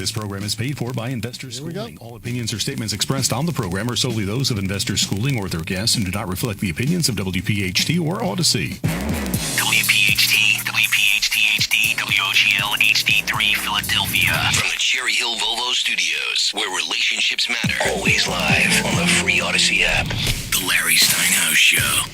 This program is paid for by Investors Schooling. All opinions or statements expressed on the program are solely those of Investors Schooling or their guests and do not reflect the opinions of WPHT or Odyssey. WPHT, WPHT-HD, WOGL HD3 Philadelphia. From the Cherry Hill Volvo Studios, where relationships matter. Always live on the free Odyssey app. The Larry Steinhouse Show.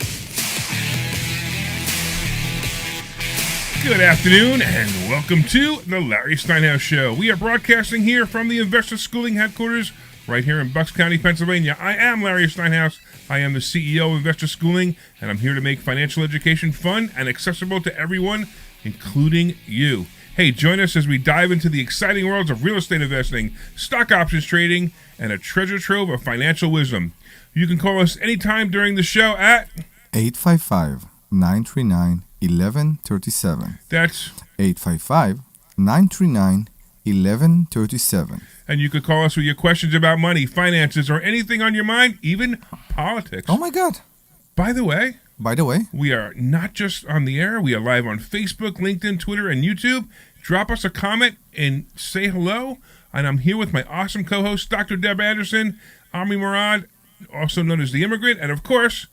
Good afternoon and welcome to the Larry Steinhouse Show. We are broadcasting here from the Investor Schooling headquarters right here in Bucks County, Pennsylvania. I am Larry Steinhouse. I am the CEO of Investor Schooling, and I'm here to make financial education fun and accessible to everyone, including you. Hey, join us as we dive into the exciting worlds of real estate investing, stock options trading, and a treasure trove of financial wisdom. You can call us anytime during the show at 855-939-1137. That's 855-939-1137. And you could call us with your questions about money, finances, or anything on your mind, even politics. Oh my God. By the way, we are not just on the air. We are live on Facebook, LinkedIn, Twitter, and YouTube. Drop us a comment and say hello. And I'm here with my awesome co-host, Dr. Deb Anderson, Omri Morad, also known as The Immigrant, and of course,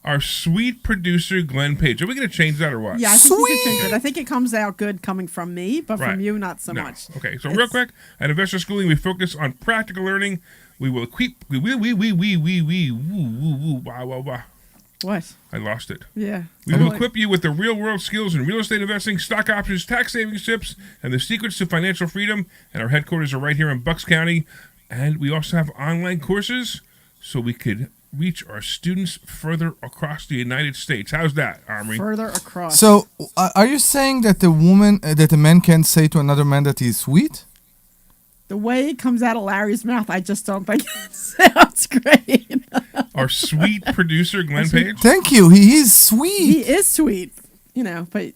our sweet producer, Glenn Page. Are we going to change that or what? Yeah, I think we can change it. I think it comes out good coming from me, but from you, not so much. Okay, so real quick, at Investor Schooling, we focus on practical learning. We will equip, What? I lost it. Yeah. We will equip you with the real-world skills in real estate investing, stock options, tax savings tips, and the secrets to financial freedom. And our headquarters are right here in Bucks County. And we also have online courses so we could reach our students further across the United States. How's that, Omri? Further across. So, are you saying that the man can't say to another man that he's sweet? The way it comes out of Larry's mouth, I just don't think it sounds great. Our sweet producer, Glenn Page. Thank you. He is sweet. He is sweet, but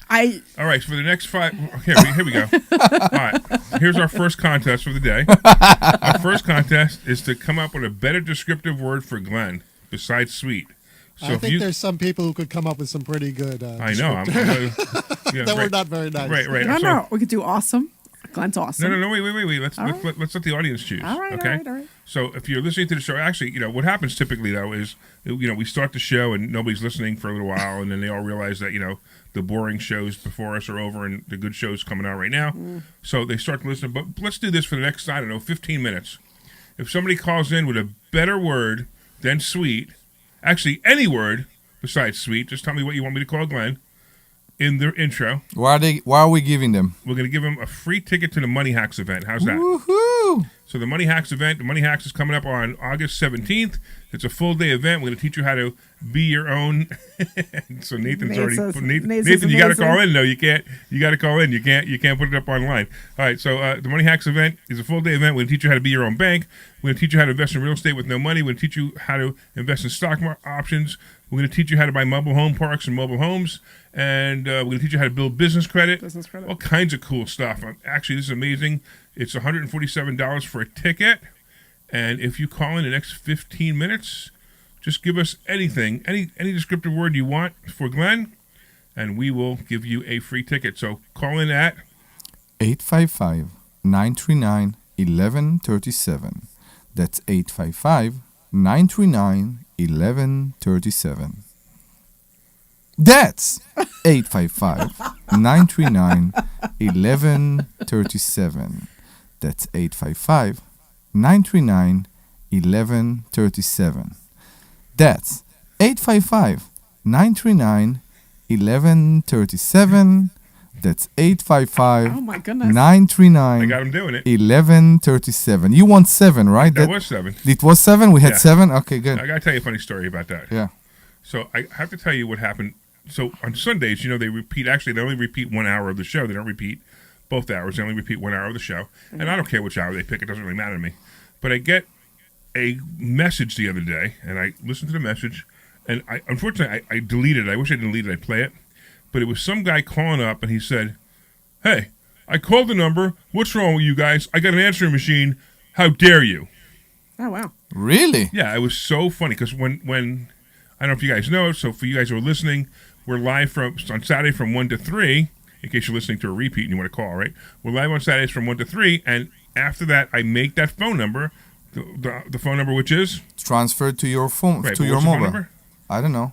All right, so for the next 5... Okay, here we go. All right, here's our first contest for the day. Our first contest is to come up with a better descriptive word for Glenn besides sweet. So I think there's some people who could come up with some pretty good I know. that were not very nice. Right. No, we could do awesome. Glenn's awesome. No, wait. Let's let the audience choose. All right, okay? all right. So if you're listening to the show, actually, what happens typically, though, is, we start the show and nobody's listening for a little while, and then they all realize that, the boring shows before us are over and the good show's coming out right now. So they start to listen. But let's do this for the next, 15 minutes. If somebody calls in with a better word than sweet, actually any word besides sweet, just tell me what you want me to call Glenn in their intro. Why are we giving them? We're going to give them a free ticket to the Money Hacks event. How's that? Woohoo! So the Money Hacks event, the Money Hacks is coming up on August 17th. It's a full day event. We're going to teach you how to be your own. So Nathan's already. Nathan, you got to call in. No, you can't. You got to call in. You can't put it up online. All right. So the Money Hacks event is a full day event. We're going to teach you how to be your own bank. We're going to teach you how to invest in real estate with no money. We're going to teach you how to invest in stock options. We're going to teach you how to buy mobile home parks and mobile homes. And we're going to teach you how to build business credit. All kinds of cool stuff. Actually, this is amazing. It's $147 for a ticket. And if you call in the next 15 minutes, just give us anything, any descriptive word you want for Glenn, and we will give you a free ticket. So call in at 855-939-1137. That's 855-939-1137. That's 855-939-1137. That's 855-939-1137. That's 855-939-1137. That's 855-939-1137. You want 7, right? That was 7. It was 7? We had 7? Okay, good. I got to tell you a funny story about that. Yeah. So I have to tell you what happened. So on Sundays, they repeat. Actually, they only repeat 1 hour of the show. They don't repeat both hours. They only repeat 1 hour of the show. And I don't care which hour they pick. It doesn't really matter to me. But I get a message the other day, and I listened to the message, and unfortunately, I deleted it. I wish I didn't delete it. I'd play it. But it was some guy calling up, and he said, "Hey, I called the number. What's wrong with you guys? I got an answering machine. How dare you?" Oh, wow. Really? Yeah, it was so funny because when I don't know if you guys know, so for you guys who are listening, we're live on Saturday from 1 to 3, in case you're listening to a repeat and you want to call, right? We're live on Saturdays from 1 to 3, and after that, I make that phone number, the phone number which is? Transferred to your phone, right, to your what's the phone mobile. number? I don't know.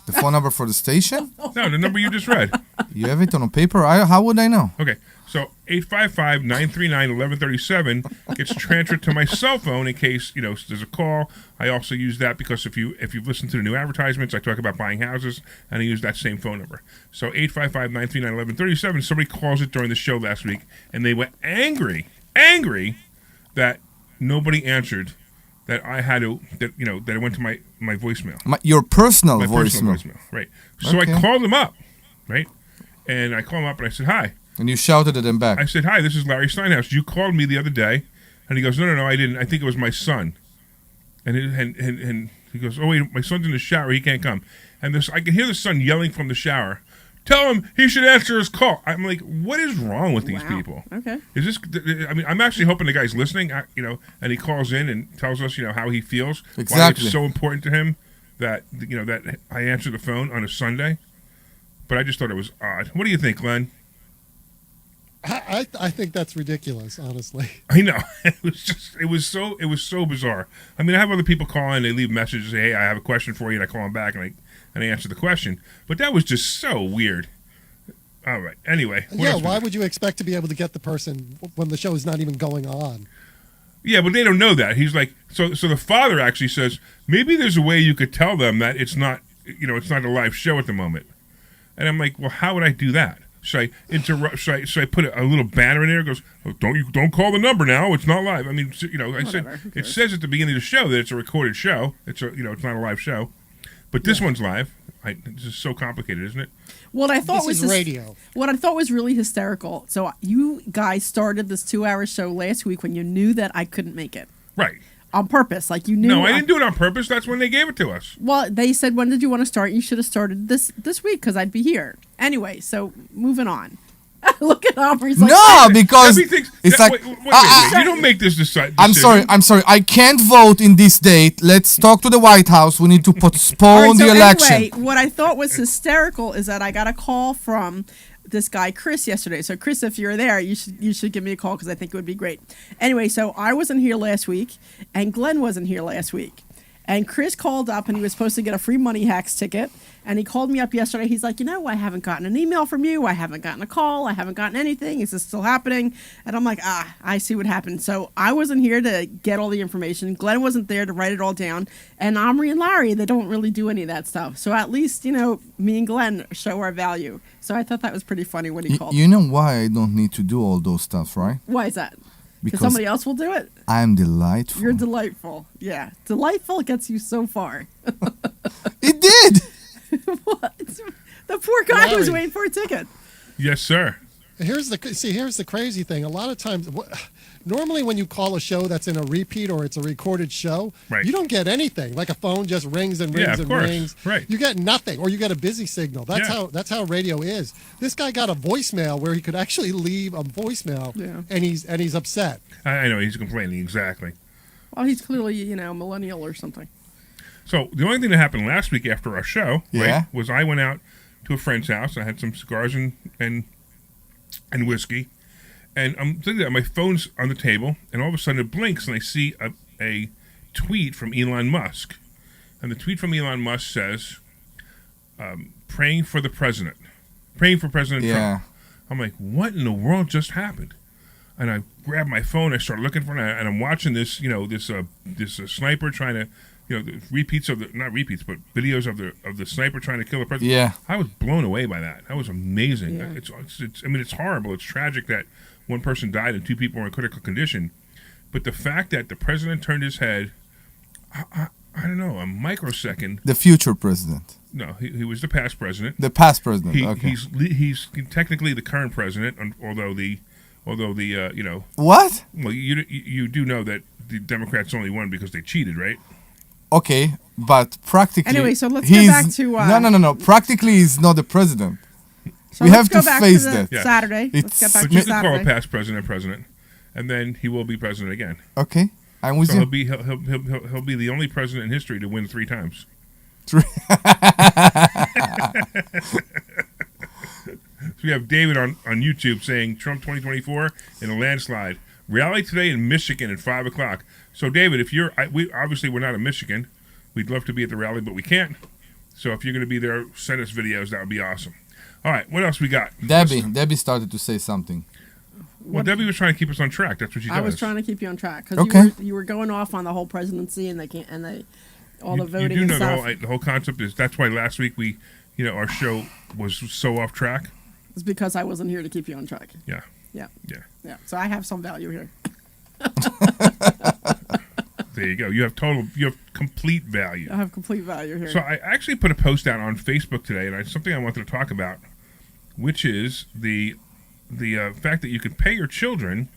The phone number for the station? No, the number you just read. You have it on a paper? How would I know? Okay, so 855-939-1137 gets transferred to my cell phone in case, there's a call. I also use that because if you've listened to the new advertisements, I talk about buying houses, and I use that same phone number. So 855-939-1137, somebody calls it during the show last week, and they were angry that nobody answered, that I had to, that it went to my voicemail. Your personal My voicemail. personal voicemail, right. So I called them up, right? And I called him up and I said, hi. And you shouted at them back. I said, hi, this is Larry Steinhouse. You called me the otthink day. And he goes, no, I didn't. I think it was my son. And he goes, oh, wait, my son's in the shower. He can't come. And I can hear the son yelling from the shower, tell him he should answer his call. I'm like, what is wrong with these people? Okay. Is this? I mean, I'm actually hoping the guy's listening. And he calls in and tells us, how he feels. Exactly. Why it's so important to him that that I answer the phone on a Sunday. But I just thought it was odd. What do you think, Glenn? I think that's ridiculous, honestly. I know. It was so bizarre. I mean, I have other people call in, they leave messages, say, hey, I have a question for you, and I call them back and I answer the question. But that was just so weird. All right. Anyway. Why would you expect to be able to get the person when the show is not even going on? Yeah, but they don't know that. He's like, so the father actually says, maybe there's a way you could tell them that it's not, it's not a live show at the moment. And I'm like, well, how would I do that? Should I interrupt? Should I put a little banner in there? It goes, oh, don't call the number now. It's not live. I mean, I said it says at the beginning of the show that it's a recorded show. It's it's not a live show, but this one's live. This is so complicated, isn't it? What I thought was radio. What I thought was really hysterical. So you guys started this 2-hour show last week when you knew that I couldn't make it. Right. On purpose, like you knew. No, I didn't do it on purpose. That's when they gave it to us. Well, they said, when did you want to start? You should have started this week because I'd be here. Anyway, so moving on. Look at Omri's like, no, because it's like, wait. You don't make this decision. I'm sorry. I can't vote in this date. Let's talk to the White House. We need to postpone the election. Anyway, what I thought was hysterical is that I got a call from this guy Chris yesterday. So Chris, if you're there, you should give me a call because I think it would be great. Anyway, so I wasn't here last week, and Glenn wasn't here last week, and Chris called up and he was supposed to get a free Money Hacks ticket, and he called me up yesterday. He's like, I haven't gotten an email from you. I haven't gotten a call. I haven't gotten anything. Is this still happening? And I'm like, I see what happened. So I wasn't here to get all the information. Glenn wasn't there to write it all down. And Omri and Larry, they don't really do any of that stuff. So at least, me and Glenn show our value. So I thought that was pretty funny when he called. You know why I don't need to do all those stuff, right? Why is that? Because somebody else will do it? I'm delightful. You're delightful. Yeah. Delightful gets you so far. It did. What? The poor guy Larry. was waiting for a ticket. Yes, sir. Here's the crazy thing. A lot of times, normally when you call a show that's in a repeat or it's a recorded show, right, you don't get anything. Like a phone just rings and rings and rings. Right. You get nothing, or you get a busy signal. That's how radio is. This guy got a voicemail where he could actually leave a voicemail, and he's upset. I know he's complaining exactly. Well, he's clearly millennial or something. So the only thing that happened last week after our show, right, was I went out to a friend's house. I had some cigars and whiskey, and I'm thinking that my phone's on the table, and all of a sudden it blinks, and I see a tweet from Elon Musk, and the tweet from Elon Musk says, "Praying for the president, praying for President Trump." I'm like, what in the world just happened? And I grabbed my phone, I started looking for it, and I'm watching this, this sniper trying to. Repeats of not repeats, but videos of the sniper trying to kill the president. Yeah, I was blown away by that. That was amazing. Yeah. It's I mean, it's horrible. It's tragic that one person died and 2 people were in critical condition. But the fact that the president turned his head, I don't know, a microsecond. The future president. No, he was the past president. The past president. Okay. He's technically the current president, although the What? Well, you do know that the Democrats only won because they cheated, right? Okay, but practically... Anyway, so let's go back to... No. Practically, he's not the president. So we have to go back face to that. Saturday. Let's get back but to you Saturday. can call a past president, and then he will be president again. Okay, I'm with so you. He'll be the only president in history to win 3 times. we have David on YouTube saying Trump 2024 in a landslide. Rally today in Michigan at 5 o'clock. So, David, if you're, we're not in Michigan. We'd love to be at the rally, but we can't. So, if you're going to be there, send us videos. That would be awesome. All right, what else we got? Debbie started to say something. Well, Debbie was trying to keep us on track. That's what she does. I was trying to keep you on track because you were going off on the whole presidency and all the voting. You do know and stuff. the whole concept is that's why last week our show was so off track. It's because I wasn't here to keep you on track. Yeah. So I have some value here. There you go. You have complete value. I have complete value here. So I actually put a post out on Facebook today, and it's something I wanted to talk about, which is the fact that you can pay your children,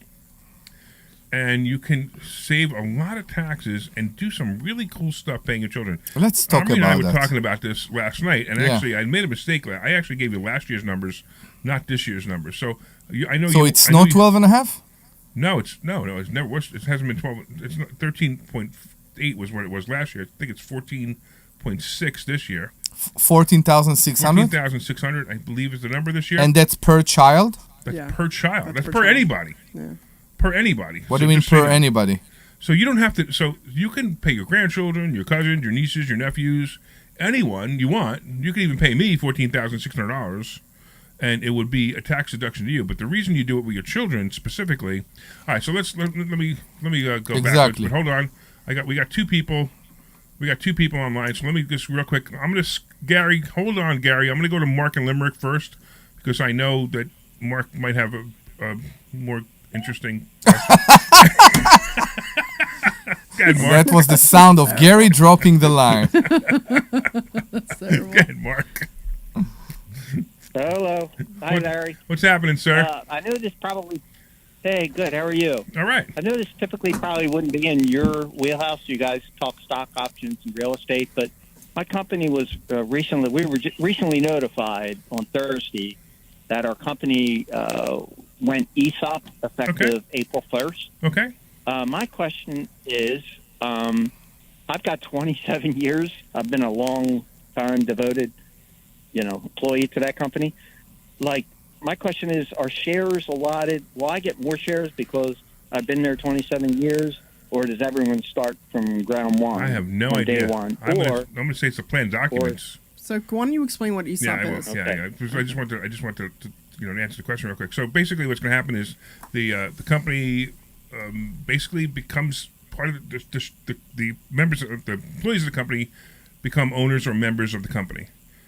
and you can save a lot of taxes and do some really cool stuff paying your children. Let's talk Omri about that. and I were talking about this last night, and actually I made a mistake. I actually gave you last year's numbers, not this year's numbers. So I know. So it's not 12.5? No, it's never was. It hasn't been 12. It's not 13.8 was what it was last year. I think it's 14.6 this year. 14,600. 14,600, I believe, is the number this year. And that's per child. That's per child. That's per anybody. Yeah. Per anybody. What do you mean per anybody? So you don't have to. So you can pay your grandchildren, your cousins, your nieces, your nephews, anyone you want. You can even pay me $14,600. And it would be a tax deduction to you. But the reason you do it with your children specifically, all right. So let me go backwards. But hold on, we got two people. We got two people online. So let me just real quick. Gary. Hold on, Gary. I'm gonna go to Mark and Limerick first because I know that Mark might have a more interesting. Ahead, that was the sound of Gary dropping the line. Go ahead, Mark. Hello. Hi, Larry. What's happening, sir? I know this probably... Hey, good. How are you? All right. I know this typically probably wouldn't be in your wheelhouse. You guys talk stock options and real estate, but my company was recently... We were recently notified on Thursday that our company went ESOP effective April 1st. Okay. My question is, I've got 27 years. I've been a long-time devoted employee to that company. Like, my question is, are shares allotted? Will I get more shares because I've been there 27 years, or does everyone start from ground one? I have no idea. Day one? I'm going to say it's the plan documents. So why don't you explain what ESOP is? Yeah. I just want to answer the question real quick. So basically, what's going to happen is the company basically becomes part of the members of the employees of the company become owners or members of the company.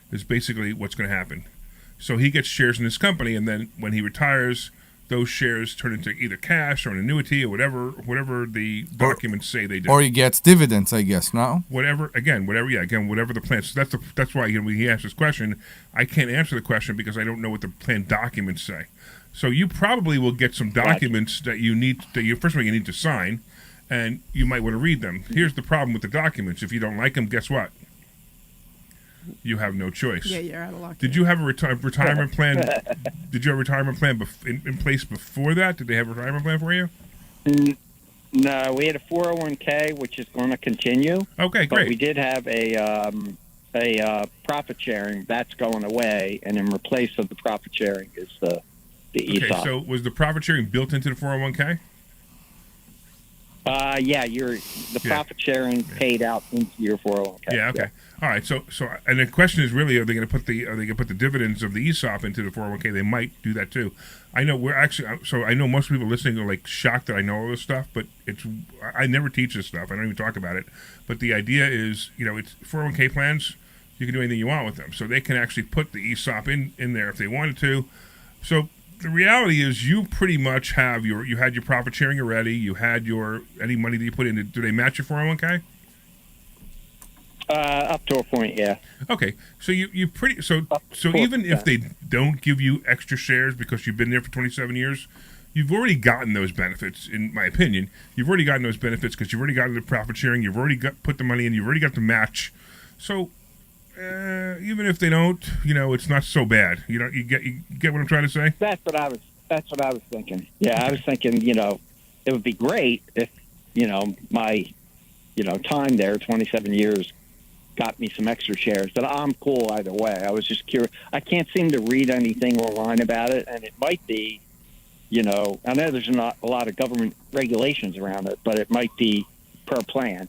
Is basically what's going to happen. So he gets shares in this company, and then when he retires, those shares turn into either cash or an annuity or whatever the documents say they do. Or he gets dividends, I guess. No. Whatever the plan. So that's why when he asked this question, I can't answer the question because I don't know what the plan documents say. So you probably will get some documents that you need first of all you need to sign, and you might want to read them. Here's the problem with the documents: if you don't like them, guess what? You have no choice. Yeah, you're out of luck. Did you have a retirement plan? Did you have a retirement plan in place before that? Did they have a retirement plan for you? No, we had a 401k, which is going to continue. Okay, great. But we did have a profit sharing that's going away, and in replace of the profit sharing is the ESOP. Okay, so was the profit sharing built into the 401k? Profit sharing paid out into your 401k. Yeah, okay. All right. So and the question is really, are they going to put the dividends of the ESOP into the 401k? They might do that too. I know I know most people listening are like shocked that I know all this stuff, but I never teach this stuff. I don't even talk about it. But the idea is, it's 401k plans. You can do anything you want with them, so they can actually put the ESOP in there if they wanted to. So the reality is, you pretty much have you had your profit sharing already. You had any money that you put in. Do they match your 401k? Up to a point, yeah. Okay, so even if they don't give you extra shares because you've been there for 27 years, you've already gotten those benefits. In my opinion, you've already gotten those benefits because you've already gotten the profit sharing. You've already put the money in. You've already got the match. So even if they don't, it's not so bad. You get what I'm trying to say? That's what I was thinking. Yeah, I was thinking, it would be great if, my, time there, 27 years, got me some extra shares. But I'm cool either way. I was just curious. I can't seem to read anything online about it, and it might be, I know there's not a lot of government regulations around it, but it might be per plan,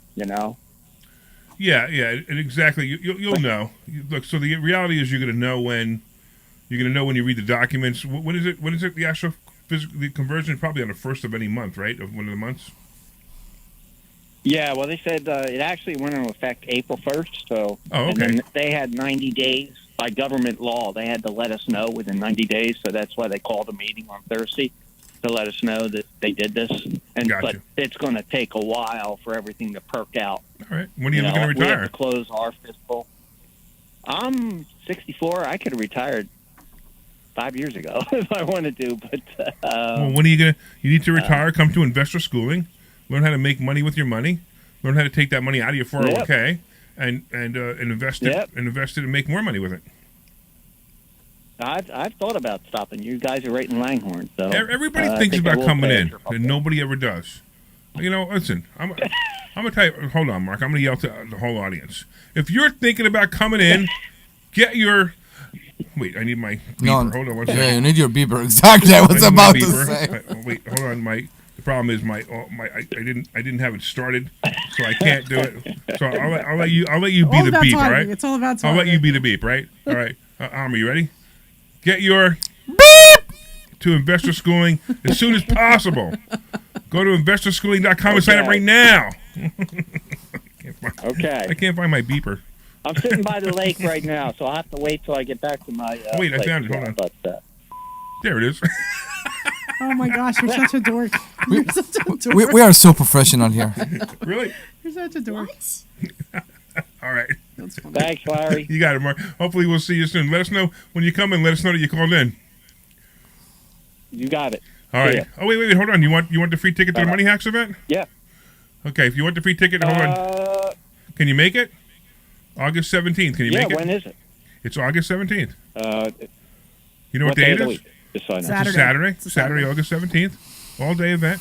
Yeah, and exactly. You'll know. Look, so the reality is you're going to know when you read the documents. When is it? The actual the conversion is probably on the 1st of any month, right? Of one of the months. Yeah, well, they said it actually went into effect April 1st. So, okay. And then they had 90 days by government law. They had to let us know within 90 days. So that's why they called a meeting on Thursday to let us know that they did this. But it's going to take a while for everything to perk out. All right. When are you looking to retire? We have to close our fiscal. I'm 64. I could have retired 5 years ago if I wanted to. But well, when are you need to retire, come to investor schooling, learn how to make money with your money, learn how to take that money out of your 401k and invest it and make more money with it. I've thought about stopping. You guys are right in Langhorne. So everybody thinks about coming in, and nobody ever does. Listen, I'm gonna tell you. Hold on, Mark. I'm gonna yell to the whole audience. If you're thinking about coming in, get your. Wait, I need my beeper. No, hold on one second. Yeah, you need your beeper. Exactly. I was about to say. Wait, hold on. The problem is I didn't have it started, so I can't do it. So I'll let you be the beep, all right? It's all about talking. I'll let you be the beep, right? All right. Omri, you ready? Get your beep to investor schooling as soon as possible. Go to investorschooling.com and sign up right now. I can't find my beeper. I'm sitting by the lake right now, so I'll have to wait till I get back to my wait, I found it. Hold on. There it is. Oh my gosh, you're such a dork. We are so professional here. Really? You're such a dork. All right. That's funny. Thanks, Larry. You got it, Mark. Hopefully we'll see you soon. Let us know when you come in. Let us know that you called in. You got it. All right. Oh, wait. Hold on. You want the free ticket to the Money Hacks event? Yeah. Okay. If you want the free ticket, hold on. Can you make it? August 17th. Can you make it? Yeah, when is it? It's August 17th. You know what day it is? Saturday. It's Saturday, August 17th. All-day event.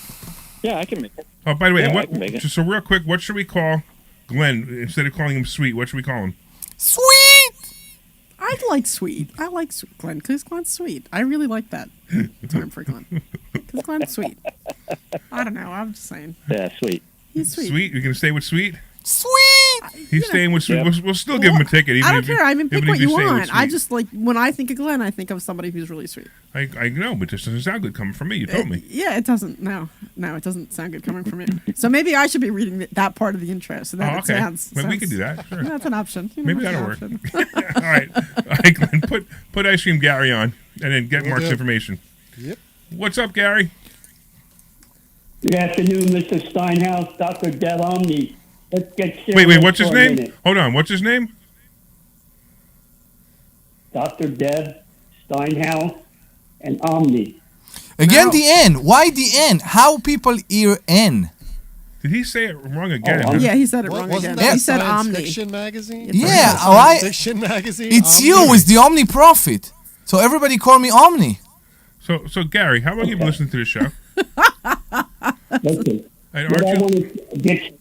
Yeah, I can make it. Oh, by the way, I can make it. So real quick, what should we call Glenn instead of calling him Sweet? What should we call him? Sweet. I like sweet. I like Glenn because Glenn's sweet. I really like that term for Glenn because Glenn's sweet. I don't know. I'm just saying. Yeah, sweet. He's sweet. Sweet. You're gonna stay with Sweet? Sweet. He's staying with Sweet. We'll still give him a ticket. I don't care. I mean, pick what you want. I just when I think of Glenn, I think of somebody who's really sweet. I know, but this doesn't sound good coming from me. You told me. Yeah, it doesn't. No, it doesn't sound good coming from you. So maybe I should be reading that part of the intro. So that okay. it sounds. We can do that. Sure. That's an option. Maybe that'll work. All right, Glenn. Put Ice Cream Gary on, and then get Mark's information. Yep. What's up, Gary? Good afternoon, Mr. Steinhouse, Dr. Dev Omni. Let's get serious. Wait, what's his name? Hold on, what's his name? Dr. Dev Steinhouse and Omni. Again, the N. Why the N? How people hear N? Did he say it wrong again? Yeah, he said it wrong again. He said Omni. Fiction magazine? Yeah, why? Fiction magazine? It's Omni? you. It's the Omni Prophet. So everybody call me Omni. So Gary, how long have you been listening to the show? Listen, And what I aren't you? want to get.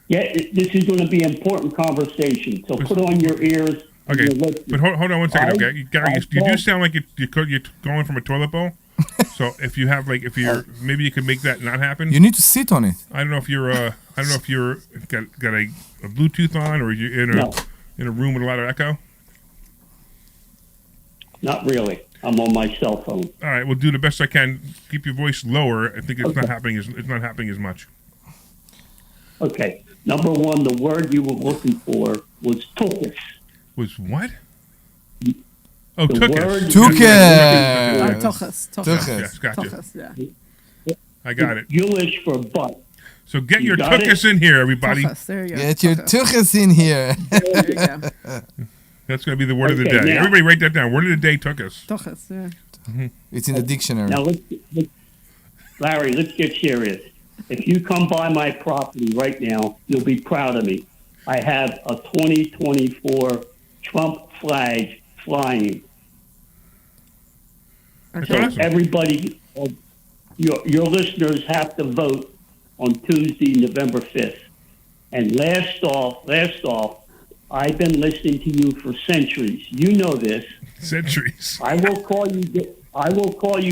This is going to be an important conversation. So put on your ears. Okay, and your but hold on one second, okay? Gary, you do sound like you're going from a toilet bowl. So if you're maybe you could make that not happen. You need to sit on it. I don't know if you're got a Bluetooth on or you're in a room with a lot of echo. Not really. I'm on my cell phone. All right, we'll do the best I can. Keep your voice lower. I think it's not happening as much. Okay. Number one, the word you were looking for was tuchus. Was what? Oh, The word tuchus. you were looking Tuchus. Yes, gotcha. Tuchus, yeah. I got it. English for butt. So get You your got tuchus in here, everybody. Tuchus, there you go. Get your tuchus in here. There you go. That's going to be the word of the Okay, day. now- Everybody write that down. Word of the day, tuchus. Tuchus, yeah. It's in the dictionary. Now, Larry, let's get serious. If you come by my property right now, you'll be proud of me. I have a 2024 Trump flag flying. That's So awesome. everybody, your listeners have to vote on Tuesday, November 5th. And last off, I've been listening to you for centuries. You know this. Centuries. I will call you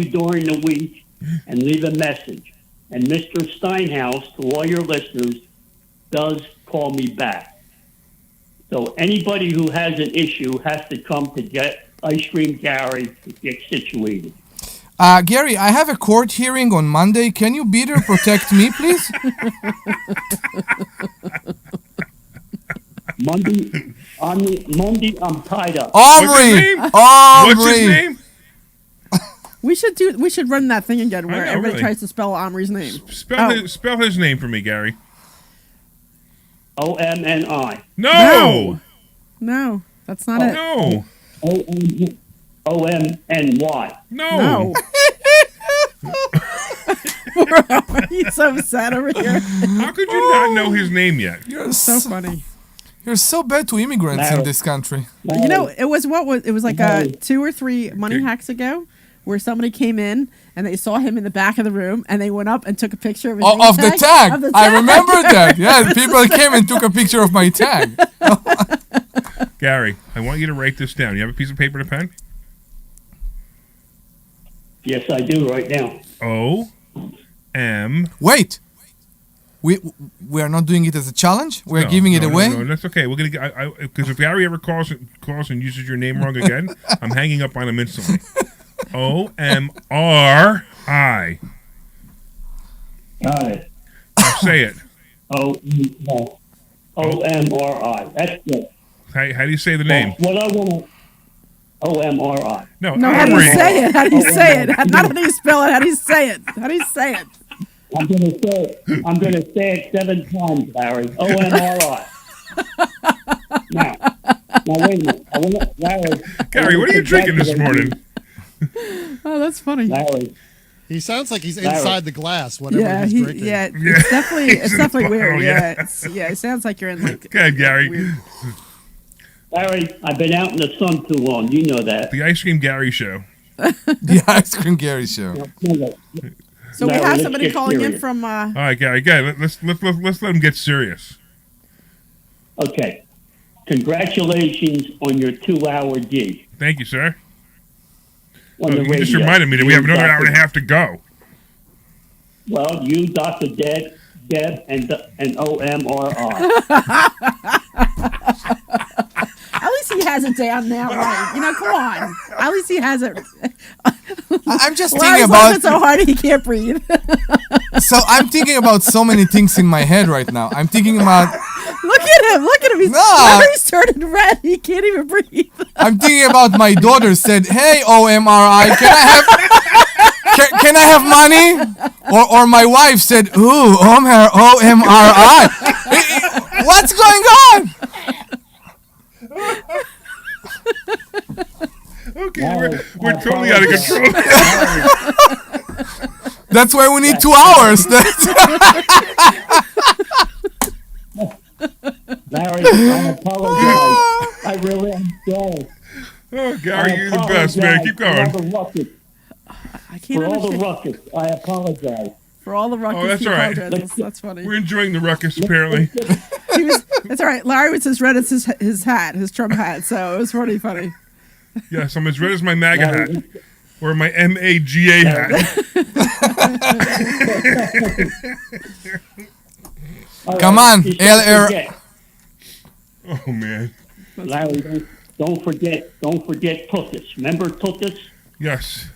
during the week and leave a message. And Mr. Steinhouse, to all your listeners, does call me back. So anybody who has an issue has to come to get Ice Cream Gary to get situated. Gary, I have a court hearing on Monday. Can you better protect me, please? Monday, I'm tied up. Omri! What's his name? We should run that thing again where everybody really. tries to spell Omri's name. Spell his name for me, Gary. OMNI. No, that's not it. No. OMNY. No. He's so sad over here. How could you not know his name yet? You're So funny. You're so bad to immigrants in this country. You know, it was like 2 or 3 money hacks ago where somebody came in and they saw him in the back of the room and they went up and took a picture of his name Of the tag. Of the I tag. remember that. Yeah, people came and took a picture of my tag. Gary, I want you to write this down. You have a piece of paper and a pen? Yes, I do right now. O-M. Wait. We are not doing it as a challenge? We're giving it away? No, that's okay. We're going to because if Gary ever calls and uses your name wrong again, I'm hanging up on him instantly. O-M-R-I. Got it. Now say it. O-M-R-I. That's good. How do you say the name? What I want to... O-M-R-I. No, how do you say it? How do you say it? Not how do you spell it. How do you say it? How do you say it? I'm gonna say it 7 times, Larry. O-M-R-I. Now wait a minute. Larry. Gary, what are you drinking this morning? Oh, that's funny. Larry. He sounds like he's inside the glass, whatever he's drinking. Yeah, it's definitely weird. Oh, yeah. It sounds like you're in like. Go ahead, Gary. Larry, I've been out in the sun too long. You know that. The Ice Cream Gary Show. The Ice Cream Gary Show. So we have somebody calling in from. All right, Gary. Let's let him get serious. Okay. Congratulations on your 2-hour gig. Thank you, sir. You just reminded me that we have another hour and a half to go. Well, you, Dr. Deb, and OMRI. At least he has it down now, right? You know, come on. At least he has it. I'm just Larry's thinking about laughing so hard he can't breathe. So I'm thinking about so many things in my head right now. I'm thinking about Look at him. Larry's turning red. He can't even breathe. I'm thinking about my daughter said, "Hey, OMRI, can I have money?" Or my wife said, "Ooh, OMRI." What's going on? Okay, we're totally out of control. That's why we need 2 hours. Larry, I apologize. I really am sorry. Oh, Gary, you're the best, man. Keep going. I can't For all the understand. ruckus, I apologize. For all the ruckus. Oh, that's he all right. apologizes. That's funny. We're enjoying the ruckus, apparently. That's all right. Larry was as red as his hat, his Trump hat. So it was pretty funny. Yes, I'm as red as my MAGA hat. Or my MAGA hat. Come on, LR. Oh, man. Larry, don't forget Tookus. Remember Tookus? Yes.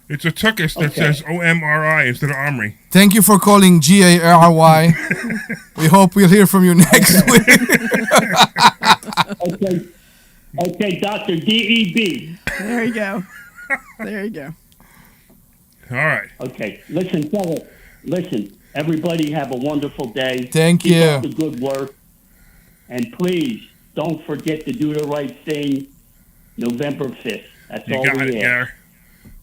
It's a Tookus that says OMRI instead of Omri. Thank you for calling GARY. We hope we'll hear from you next week. Okay, Dr. DEB. There you go. There you go. All right. Okay, listen, fellas. Listen, everybody have a wonderful day. Thank Keep you. up the good work. And please, don't forget to do the right thing November 5th. That's You all got we it, ask. Gary.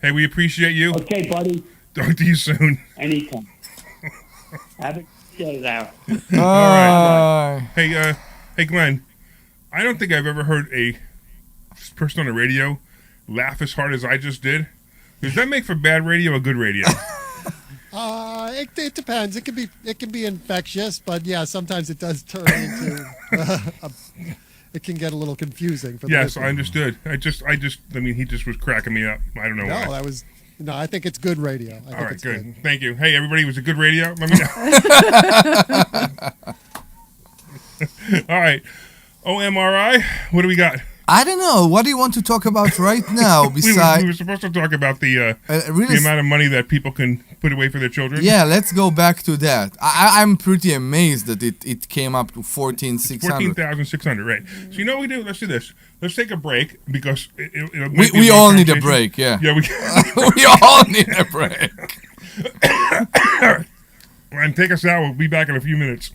Hey, we appreciate you. Okay, buddy. Talk to you soon. Anytime. Have a good day, Larry. All right. Hey, Glenn. I don't think I've ever heard a person on the radio laugh as hard as I just did. Does that make for bad radio or good radio? It depends. It can be infectious, but yeah, sometimes it does turn into. It can get a little confusing. For yes, I understood. I mean, he just was cracking me up. I don't know why. No, I think it's good radio. All right, good. Thank you. Hey, everybody, was it good radio? Let me know. All right. OMRI, what do we got? I don't know. What do you want to talk about right now? Besides, we were supposed to talk about the amount of money that people can put away for their children. Yeah, let's go back to that. I'm pretty amazed that it came up to 14,600. 14,600, right? So you know what we do? Let's do this. Let's take a break because we all need a break. Yeah. Yeah, we all need a break. And take us out. We'll be back in a few minutes.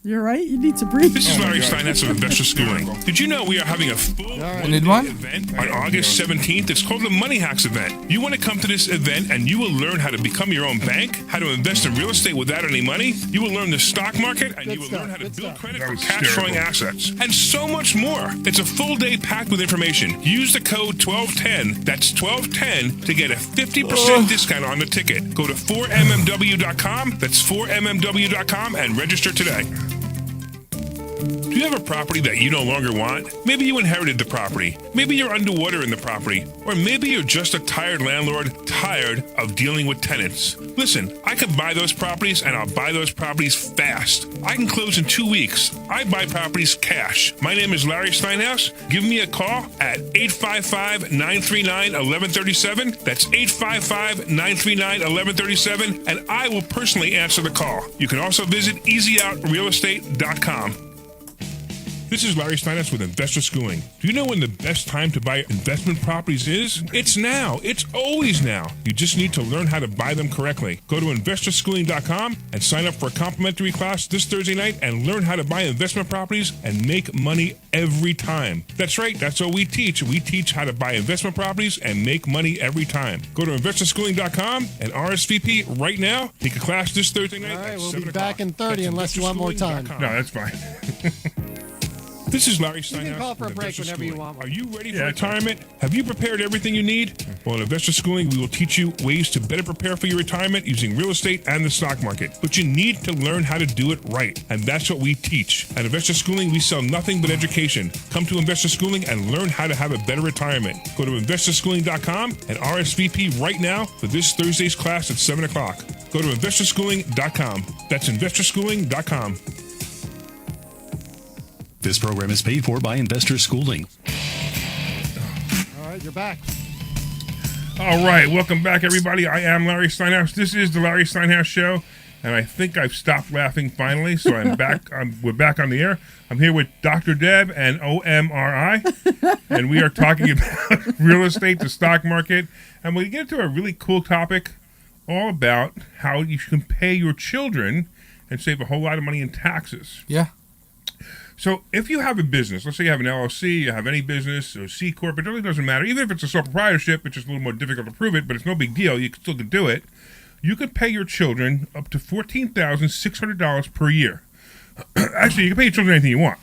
You're right. You need to breathe. This is Larry Steinhouse of Investor Schooling. Did you know we are having a full event on August 17th? It's called the Money Hacks event. You want to come to this event and you will learn how to become your own bank, how to invest in real estate without any money. You will learn the stock market and you will learn how to build credit from cash flowing assets and so much more. It's a full day packed with information. Use the code 1210. That's 1210 to get a 50% discount on the ticket. Go to 4mmw.com. That's 4mmw.com and register today. Do you have a property that you no longer want? Maybe you inherited the property. Maybe you're underwater in the property. Or maybe you're just a tired landlord, tired of dealing with tenants. Listen, I can buy those properties and I'll buy those properties fast. I can close in 2 weeks. I buy properties cash. My name is Larry Steinhouse. Give me a call at 855-939-1137. That's 855-939-1137 and I will personally answer the call. You can also visit easyOutRealEstate.com. This is Larry Steinhouse with Investor Schooling. Do you know when the best time to buy investment properties is? It's now. It's always now. You just need to learn how to buy them correctly. Go to investorschooling.com and sign up for a complimentary class this Thursday night and learn how to buy investment properties and make money every time. That's right. That's what we teach. We teach how to buy investment properties and make money every time. Go to investorschooling.com and RSVP right now. Take a class this Thursday night. All right, we'll be back in 30 unless you want more time. No, that's fine. This is Larry Steinhouse. You can call for a break whenever you want. Are you ready for retirement? Have you prepared everything you need? Well, in Investor Schooling, we will teach you ways to better prepare for your retirement using real estate and the stock market. But you need to learn how to do it right. And that's what we teach. At Investor Schooling, we sell nothing but education. Come to Investor Schooling and learn how to have a better retirement. Go to investorschooling.com and RSVP right now for this Thursday's class at 7 o'clock. Go to investorschooling.com. That's investorschooling.com. This program is paid for by Investor Schooling. All right, you're back. All right, welcome back, everybody. I am Larry Steinhouse. This is the Larry Steinhouse Show, and I think I've stopped laughing finally, so I'm back. We're back on the air. I'm here with Dr. Deb and OMRI, and we are talking about real estate, the stock market, and we get into a really cool topic all about how you can pay your children and save a whole lot of money in taxes. Yeah. So if you have a business, let's say you have an LLC, you have any business, or C Corp, it really doesn't matter. Even if it's a sole proprietorship, it's just a little more difficult to prove it, but it's no big deal. You can still do it. You could pay your children up to $14,600 per year. Actually, you can pay your children anything you want.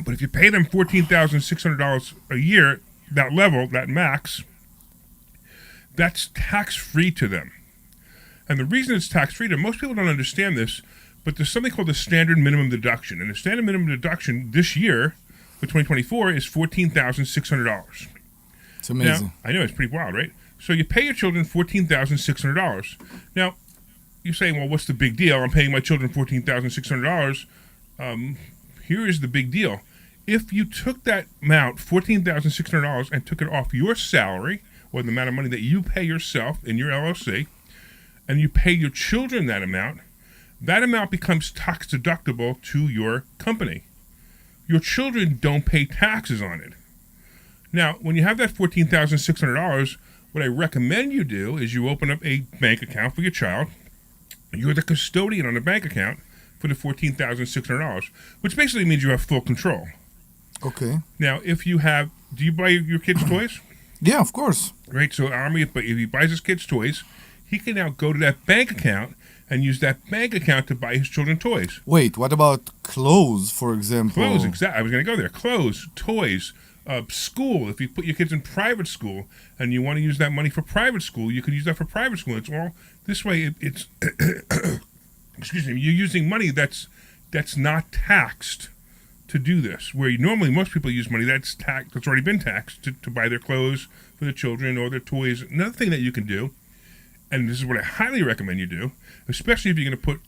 But if you pay them $14,600 a year, that level, that max, that's tax-free to them. And the reason it's tax-free to them, most people don't understand this, but there's something called the standard minimum deduction. And the standard minimum deduction this year, for 2024, is $14,600. It's amazing. Now, I know, it's pretty wild, right? So you pay your children $14,600. Now, you're saying, well, what's the big deal? I'm paying my children $14,600. Here is the big deal. If you took that amount, $14,600, and took it off your salary, or the amount of money that you pay yourself in your LLC, and you pay your children that amount becomes tax deductible to your company. Your children don't pay taxes on it. Now, when you have that $14,600, what I recommend you do is you open up a bank account for your child. You're the custodian on the bank account for the $14,600, which basically means you have full control. Okay. Now, if you have, do you buy your kids toys? Yeah, of course. Right, so Omri, if he buys his kids toys, he can now go to that bank account and use that bank account to buy his children toys. Wait, what about clothes, for example? Clothes, exactly. I was going to go there. Clothes, toys, School, if you put your kids in private school and you want to use that money for private school, you can use that for private school. It's all this way. It's excuse me. You're using money that's not taxed to do this. Where normally most people use money that's already been taxed to buy their clothes for the children or their toys. Another thing that you can do, and this is what I highly recommend you do, especially if you're going to put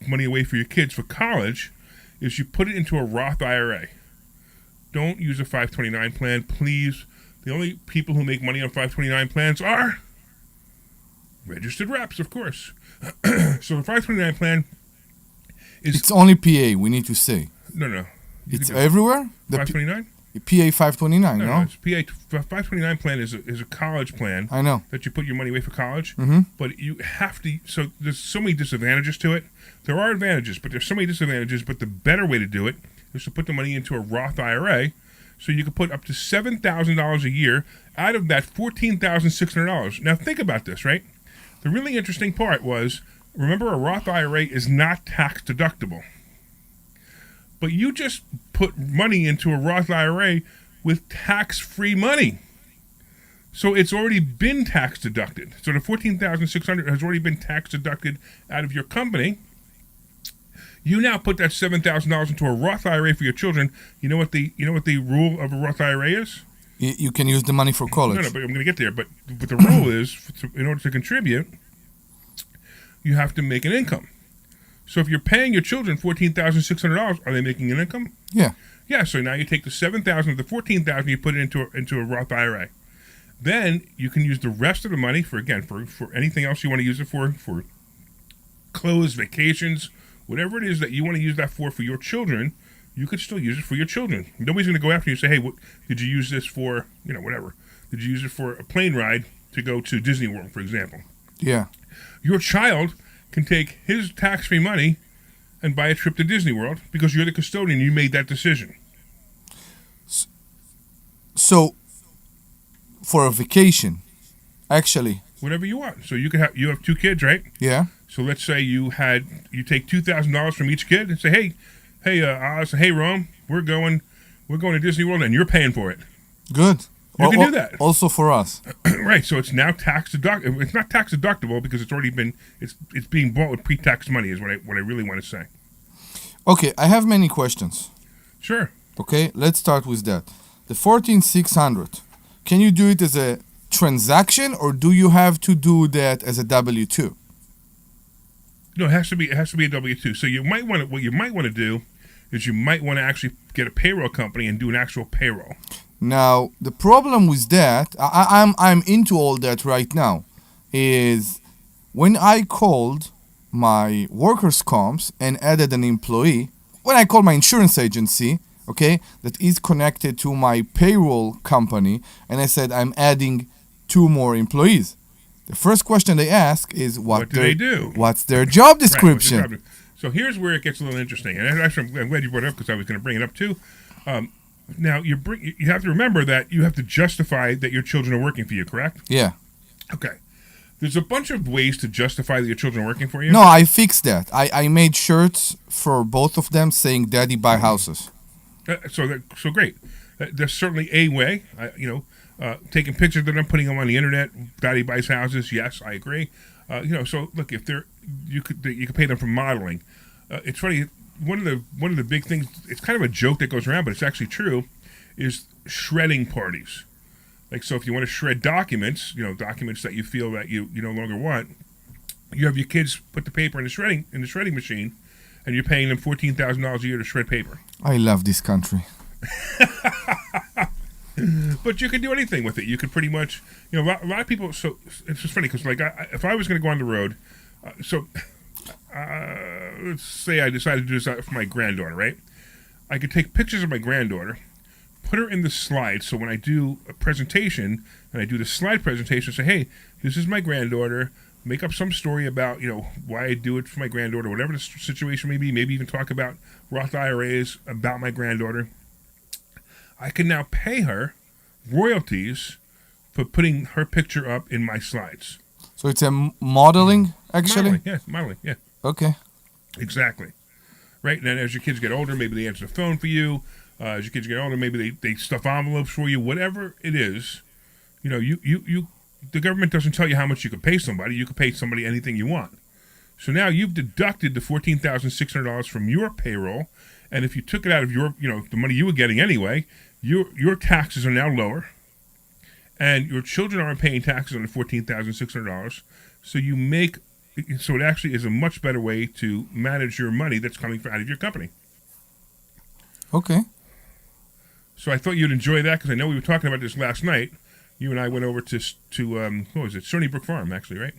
money away for your kids for college, is you put it into a Roth IRA. Don't use a 529 plan, please. The only people who make money on 529 plans are registered reps, of course. So the 529 plan is... It's only PA, we need to say. No. It's everywhere? 529? PA 529, no? No, it's PA 529 plan is a college plan. I know. That you put your money away for college. Mm-hmm. But you have to... So there's so many disadvantages to it. There are advantages, but there's so many disadvantages. But the better way to do it is to put the money into a Roth IRA, so you can put up to $7,000 a year out of that $14,600. Now think about this, right? The really interesting part was, remember, a Roth IRA is not tax deductible. But you just put money into a Roth IRA with tax-free money. So it's already been tax deducted. So the $14,600 has already been tax deducted out of your company. You now put that $7,000 into a Roth IRA for your children. You know what the rule of a Roth IRA is? You can use the money for college. No, but I'm going to get there. But the rule is, in order to contribute, you have to make an income. So if you're paying your children $14,600, are they making an income? Yeah. Yeah. So now you take the $7,000 of the $14,000, you put it into a Roth IRA. Then you can use the rest of the money for anything else you want to use it for clothes, vacations. Whatever it is that you want to use that for your children, you could still use it for your children. Nobody's going to go after you and say, hey, did you use this for, whatever? Did you use it for a plane ride to go to Disney World, for example? Yeah. Your child can take his tax-free money and buy a trip to Disney World because you're the custodian. You made that decision. So, for a vacation, actually. Whatever you want. So you have 2 kids, right? Yeah. So let's say you take $2,000 from each kid and say, hey, Rome, we're going to Disney World and you're paying for it. Good. You can do that. Also for us. Right. So it's now tax deductible. It's not tax deductible because it's already been it's being bought with pre-tax money is what I really want to say. Okay, I have many questions. Sure. Okay, let's start with that. The 14,600. Can you do it as a transaction or do you have to do that as a W-2? No, it has to be a W-2. So what you might want to do is you might want to actually get a payroll company and do an actual payroll. Now, the problem with that, I'm into all that right now, is when I called my workers' comps and added an employee, when I called my insurance agency, okay, that is connected to my payroll company, and I said I'm adding 2 more employees. The first question they ask is what do they do? What's their job description? Right, so here's where it gets a little interesting, and actually I'm glad you brought it up because I was going to bring it up too. Now you have to remember that you have to justify that your children are working for you, correct? Yeah. Okay. There's a bunch of ways to justify that your children are working for you. No, I fixed that. I made shirts for both of them saying "Daddy buy houses." So great. There's certainly a way. Taking pictures of them, putting them on the internet. Daddy buys houses. Yes, I agree. So look, if you could pay them for modeling. It's funny. One of the big things. It's kind of a joke that goes around, but it's actually true. Is shredding parties. Like, so if you want to shred documents, documents that you feel that you no longer want, you have your kids put the paper in the shredding machine, and you're paying them $14,000 a year to shred paper. I love this country. But you can do anything with it. You can pretty much, a lot of people. So it's just funny because, like, if I was going to go on the road, let's say I decided to do this for my granddaughter, right? I could take pictures of my granddaughter, put her in the slide. So when I do a presentation and I do the slide presentation, say, hey, this is my granddaughter. Make up some story about, why I do it for my granddaughter, whatever the situation may be. Maybe even talk about Roth IRAs, about my granddaughter. I can now pay her royalties for putting her picture up in my slides. So it's a modeling, actually? Modeling, yeah. Okay. Exactly. Right, and then as your kids get older, maybe they answer the phone for you. As your kids get older, maybe they stuff envelopes for you. Whatever it is, the government doesn't tell you how much you can pay somebody. You can pay somebody anything you want. So now you've deducted the $14,600 from your payroll, and if you took it out of your, the money you were getting anyway, your taxes are now lower, and your children aren't paying taxes on the $14,600. So it actually is a much better way to manage your money that's coming out of your company. Okay. So I thought you'd enjoy that because I know we were talking about this last night. You and I went over to what was it? Stony Brook Farm, actually, right?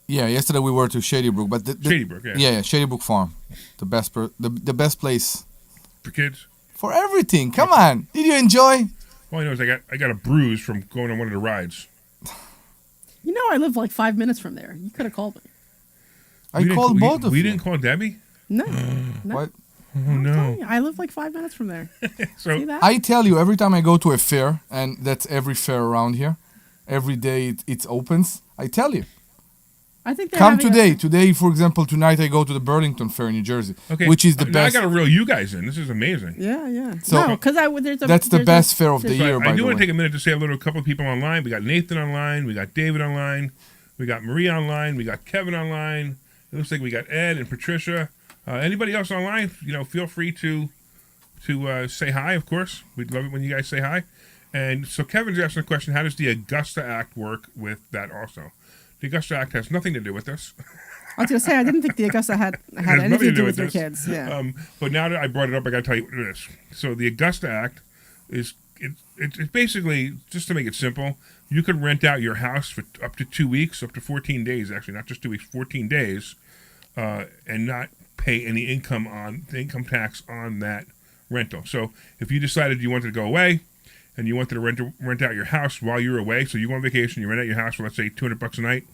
Yeah, yesterday we were to Shady Brook, but Shady Brook, yeah. Yeah, Shady Brook Farm, the best place for kids. For everything. Come on, did you enjoy? All I know is I got a bruise from going on one of the rides. I live like 5 minutes from there. You could have called me. I called both of you. We didn't call Debbie? No. What? Oh, no. I live like 5 minutes from there. So See that? I tell you, every time I go to a fair, and that's every fair around here, every day it opens, I tell you. I think come today. Today, for example, tonight I go to the Burlington Fair in New Jersey, which is the best. I got to reel you guys in. This is amazing. Yeah. So, because that's the best fair of the year. I do want to take a minute to say a couple of people online. We got Nathan online. We got David online. We got Marie online. We got Kevin online. It looks like we got Ed and Patricia. Anybody else online? Feel free to say hi. Of course, we'd love it when you guys say hi. And so Kevin's asking a question: how does the Augusta Act work with that? Also, the Augusta Act has nothing to do with this. I was going to say I didn't think the Augusta had anything to do with your kids. Yeah. But now that I brought it up, I got to tell you what it is. So the Augusta Act is it's basically, just to make it simple, you could rent out your house for up to 2 weeks, up to 14 days, actually, not just 2 weeks, 14 days, and not pay any income tax on that rental. So if you decided you wanted to go away and you wanted to rent out your house while you're away, so you go on vacation, you rent out your house for, let's say, $200 a night,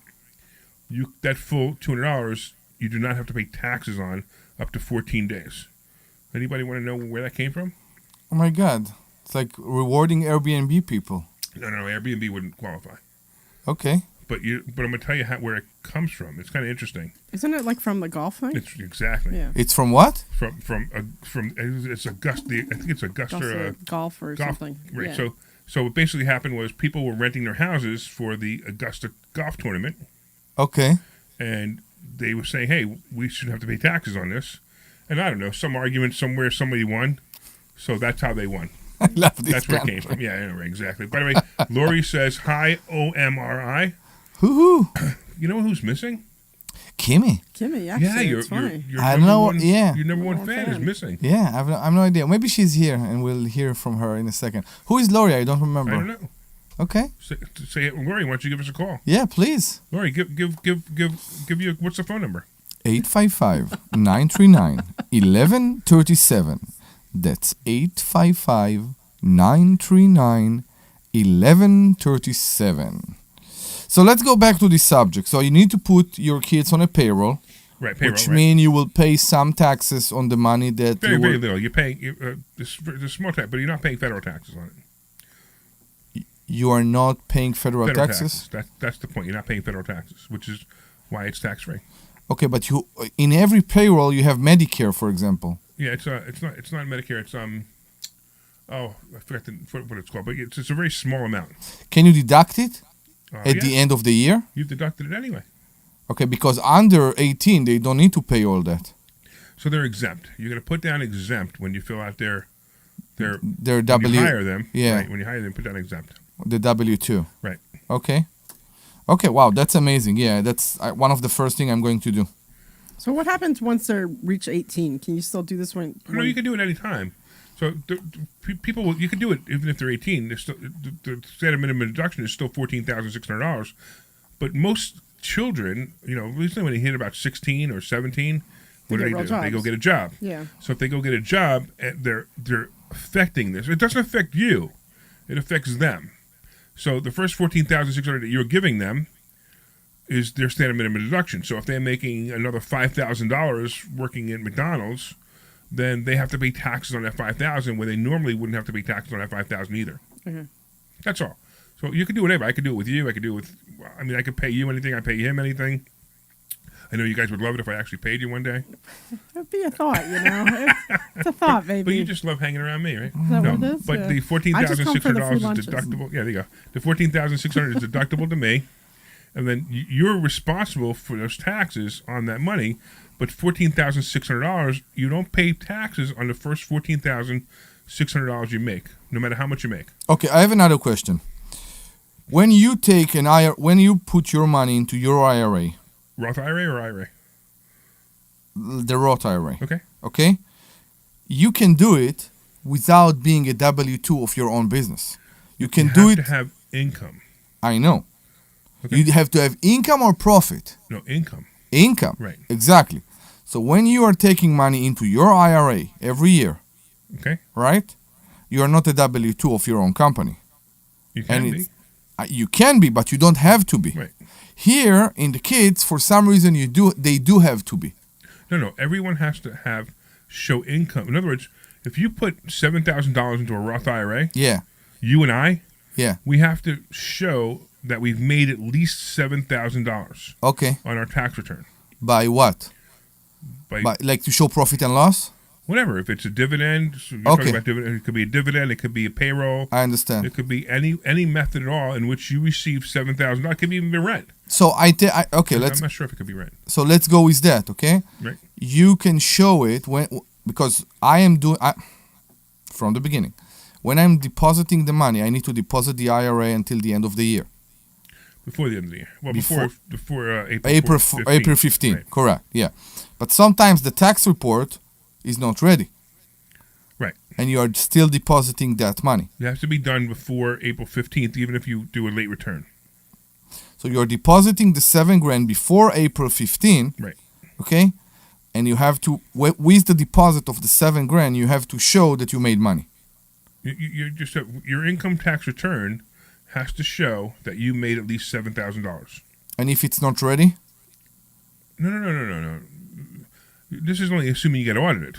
that full $200 you do not have to pay taxes on up to 14 days. Anybody want to know where that came from? Oh my God. It's like rewarding Airbnb people. No, Airbnb wouldn't qualify. Okay. But I'm going to tell you where it comes from. It's kind of interesting. Isn't it like from the golf thing? It's exactly. Yeah. It's from what? From it's Augusta. I think it's Augusta golf or something. Right. Yeah. So what basically happened was people were renting their houses for the Augusta golf tournament. Okay. And they were saying, hey, we shouldn't have to pay taxes on this. And I don't know, some argument somewhere somebody won. So that's how they won. I love this. That's where it came from. Yeah, exactly. By the way, Lori says, hi, OMRI. Hoo-hoo. You know who's missing? Kimmy, actually, yeah, funny. I know. Your number one fan is missing. Yeah, I have no idea. Maybe she's here, and we'll hear from her in a second. Who is Lori? I don't remember. I don't know. Okay. Say it, Lori. Why don't you give us a call? Yeah, please. Lori, give you what's the phone number? 855-939-1137. That's 855-939-1137. So let's go back to the subject. So you need to put your kids on a payroll. Right, payroll. Which means you will pay some taxes on the money that very little. You're paying the small tax, but you're not paying federal taxes on it. You are not paying federal taxes? That's the point. You're not paying federal taxes, which is why it's tax free. Okay, but in every payroll you have Medicare, for example. Yeah, it's not Medicare. It's I forgot what it's called, but it's a very small amount. Can you deduct it at the end of the year? You've deducted it anyway. Okay, because under 18 they don't need to pay all that. So they're exempt. You're going to put down exempt when you fill out their W. When you hire them. Yeah. Right, when you hire them, put down exempt. The W-2. Right. Okay. Wow, that's amazing. Yeah, that's one of the first thing I'm going to do. So what happens once they reach 18? Can you still do this when? No, you can do it any time. So people, you can do it even if they're 18. The standard minimum deduction is still $14,600. But most children, usually when they hit about 16 or 17, what do they do? They go get a job. Yeah. So if they go get a job, they're affecting this. It doesn't affect you. It affects them. So the first $14,600 that you're giving them is their standard minimum deduction. So if they're making another $5,000 working at McDonald's, then they have to pay taxes on that $5,000 where they normally wouldn't have to pay taxes on that $5,000 either. Mm-hmm. That's all. So you can do whatever. I could do it with you. I could pay you anything. I pay him anything. I know you guys would love it if I actually paid you one day. It'd be a thought, It's a thought, baby. But you just love hanging around me, right? Is that what it is? But Yeah. the $14,600 is deductible. Yeah, there you go. The $14,600 is deductible to me, and then you're responsible for those taxes on that money. But $14,600, you don't pay taxes on the first $14,600 you make, no matter how much you make. Okay, I have another question. When you take when you put your money into your IRA, Roth IRA or IRA? The Roth IRA. Okay. Okay? You can do it without being a W-2 of your own business. You can do it. You have to have income. I know. Okay. You have to have income or profit. No, income. Income. Right. Exactly. So when you are taking money into your IRA every year, okay, right? You are not a W-2 of your own company. You can be. You can be, but you don't have to be. Right. Here in the kids, for some reason, they do have to be. No. Everyone has to show income. In other words, if you put $7,000 into a Roth IRA, yeah, you and I, yeah, we have to show that we've made at least $7,000. Okay. On our tax return. By what? By like to show profit and loss? Whatever. If it's a dividend, so you're talking about dividend, it could be a dividend, it could be a payroll. I understand. It could be any method at all in which you receive $7,000. It could even be rent. So I'm not sure if it could be rent. So let's go with that, okay? Right. You can show it because from the beginning. When I'm depositing the money, I need to deposit the IRA until the end of the year. Before the end of the year. Well, before April 15. Right. Correct. Yeah. But sometimes the tax report is not ready. Right. And you are still depositing that money. It has to be done before April 15th, even if you do a late return. So you're depositing the $7,000 before April 15. Right. Okay? And you have to, with the deposit of the $7,000, you have to show that you made money. Your income tax return has to show that you made at least $7,000. And if it's not ready? No. This is only assuming you get audited.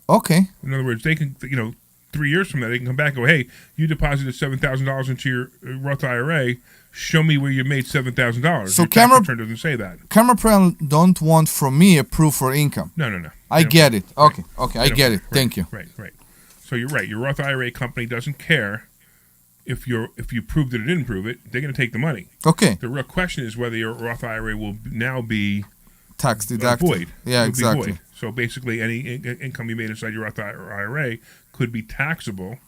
Okay. In other words, they can, 3 years from now, they can come back and go, hey, you deposited $7,000 into your Roth IRA. Show me where you made $7,000. So your tax return doesn't say that. Camera don't want from me a proof for income. No. I get it. Okay. Right. Okay, I get it. Right. Thank you. Right. So you're right. Your Roth IRA company doesn't care if you proved it or didn't prove it. They're going to take the money. Okay. The real question is whether your Roth IRA will now be tax deducted. Void. Yeah, exactly. Void. So basically, any income you made inside your Roth IRA could be taxable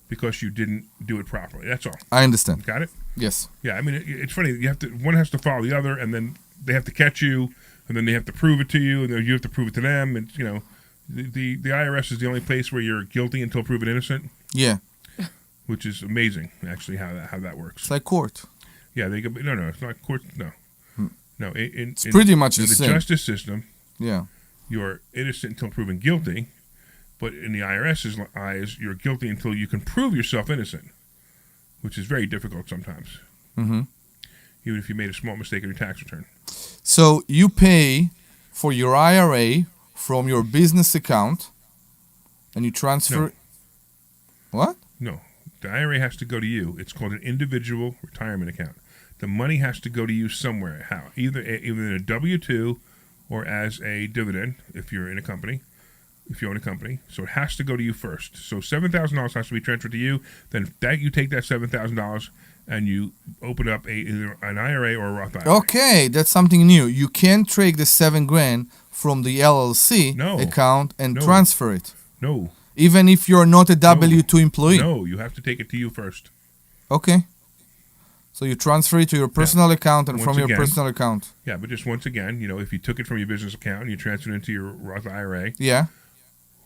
because you didn't do it properly. That's all. I understand. Got it? Yes. Yeah. I mean, it's funny. One has to follow the other, and then they have to catch you, and then they have to prove it to you, and then you have to prove it to them, and the IRS is the only place where you're guilty until proven innocent. Yeah. Which is amazing, actually, how that works. It's like court. Yeah, they could. No, it's not court. No. No, it's pretty much the same. In the justice system, yeah, you're innocent until proven guilty, but in the IRS's eyes, you're guilty until you can prove yourself innocent, which is very difficult sometimes. Mm-hmm. Even if you made a small mistake in your tax return. So you pay for your IRA from your business account, and you transfer. No. What? No, the IRA has to go to you. It's called an individual retirement account. The money has to go to you somewhere. How? Either in a W-2 or as a dividend if you're in a company, if you own a company. So it has to go to you first. So $7,000 has to be transferred to you. Then you take that $7,000 and you open up either an IRA or a Roth IRA. Okay, that's something new. You can't take the $7,000 from the LLC account and transfer it. No. Even if you're not a W-2 employee. No, you have to take it to you first. Okay. So you transfer it to your personal account and from your personal account. Yeah, but just once again, if you took it from your business account and you transferred it into your Roth IRA, yeah,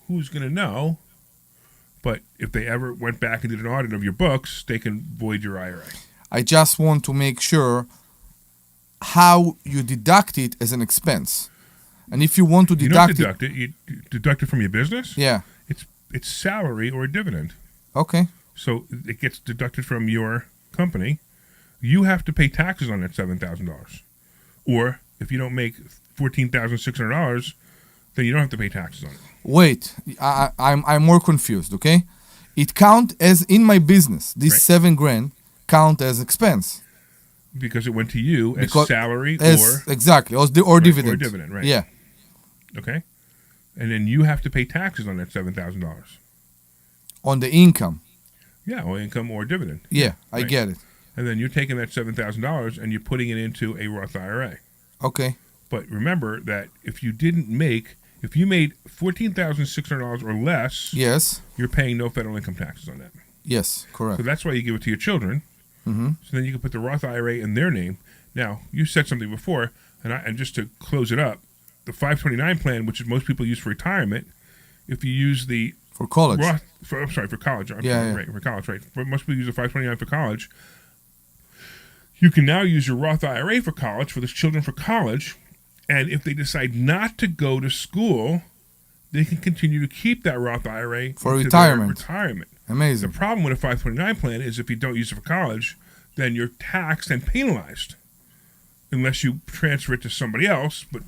who's going to know? But if they ever went back and did an audit of your books, they can void your IRA. I just want to make sure how you deduct it as an expense. And if you want to deduct you deduct it from your business? Yeah. It's salary or a dividend. Okay. So it gets deducted from your company. You have to pay taxes on that $7,000. Or if you don't make $14,600, then you don't have to pay taxes on it. Wait, I'm more confused, okay? It count as in my business. This $7,000 count as expense. Because it went to you as salary exactly or dividend. Or dividend, right? Yeah. Okay. And then you have to pay taxes on that $7,000. On the income. Yeah, or income or dividend. Yeah, I get it. And then you're taking that $7,000 and you're putting it into a Roth IRA. Okay. But remember that if you made $14,600 or less, yes, you're paying no federal income taxes on that. Yes, correct. So that's why you give it to your children. Mm-hmm. So then you can put the Roth IRA in their name. Now, you said something before, and just to close it up, the 529 plan, which is most people use for retirement, if you use the for college, for college. Right, for college, right. But most people use the 529 for college. You can now use your Roth IRA for college, for the children for college, and if they decide not to go to school, they can continue to keep that Roth IRA for retirement. Amazing. The problem with a 529 plan is if you don't use it for college, then you're taxed and penalized unless you transfer it to somebody else. But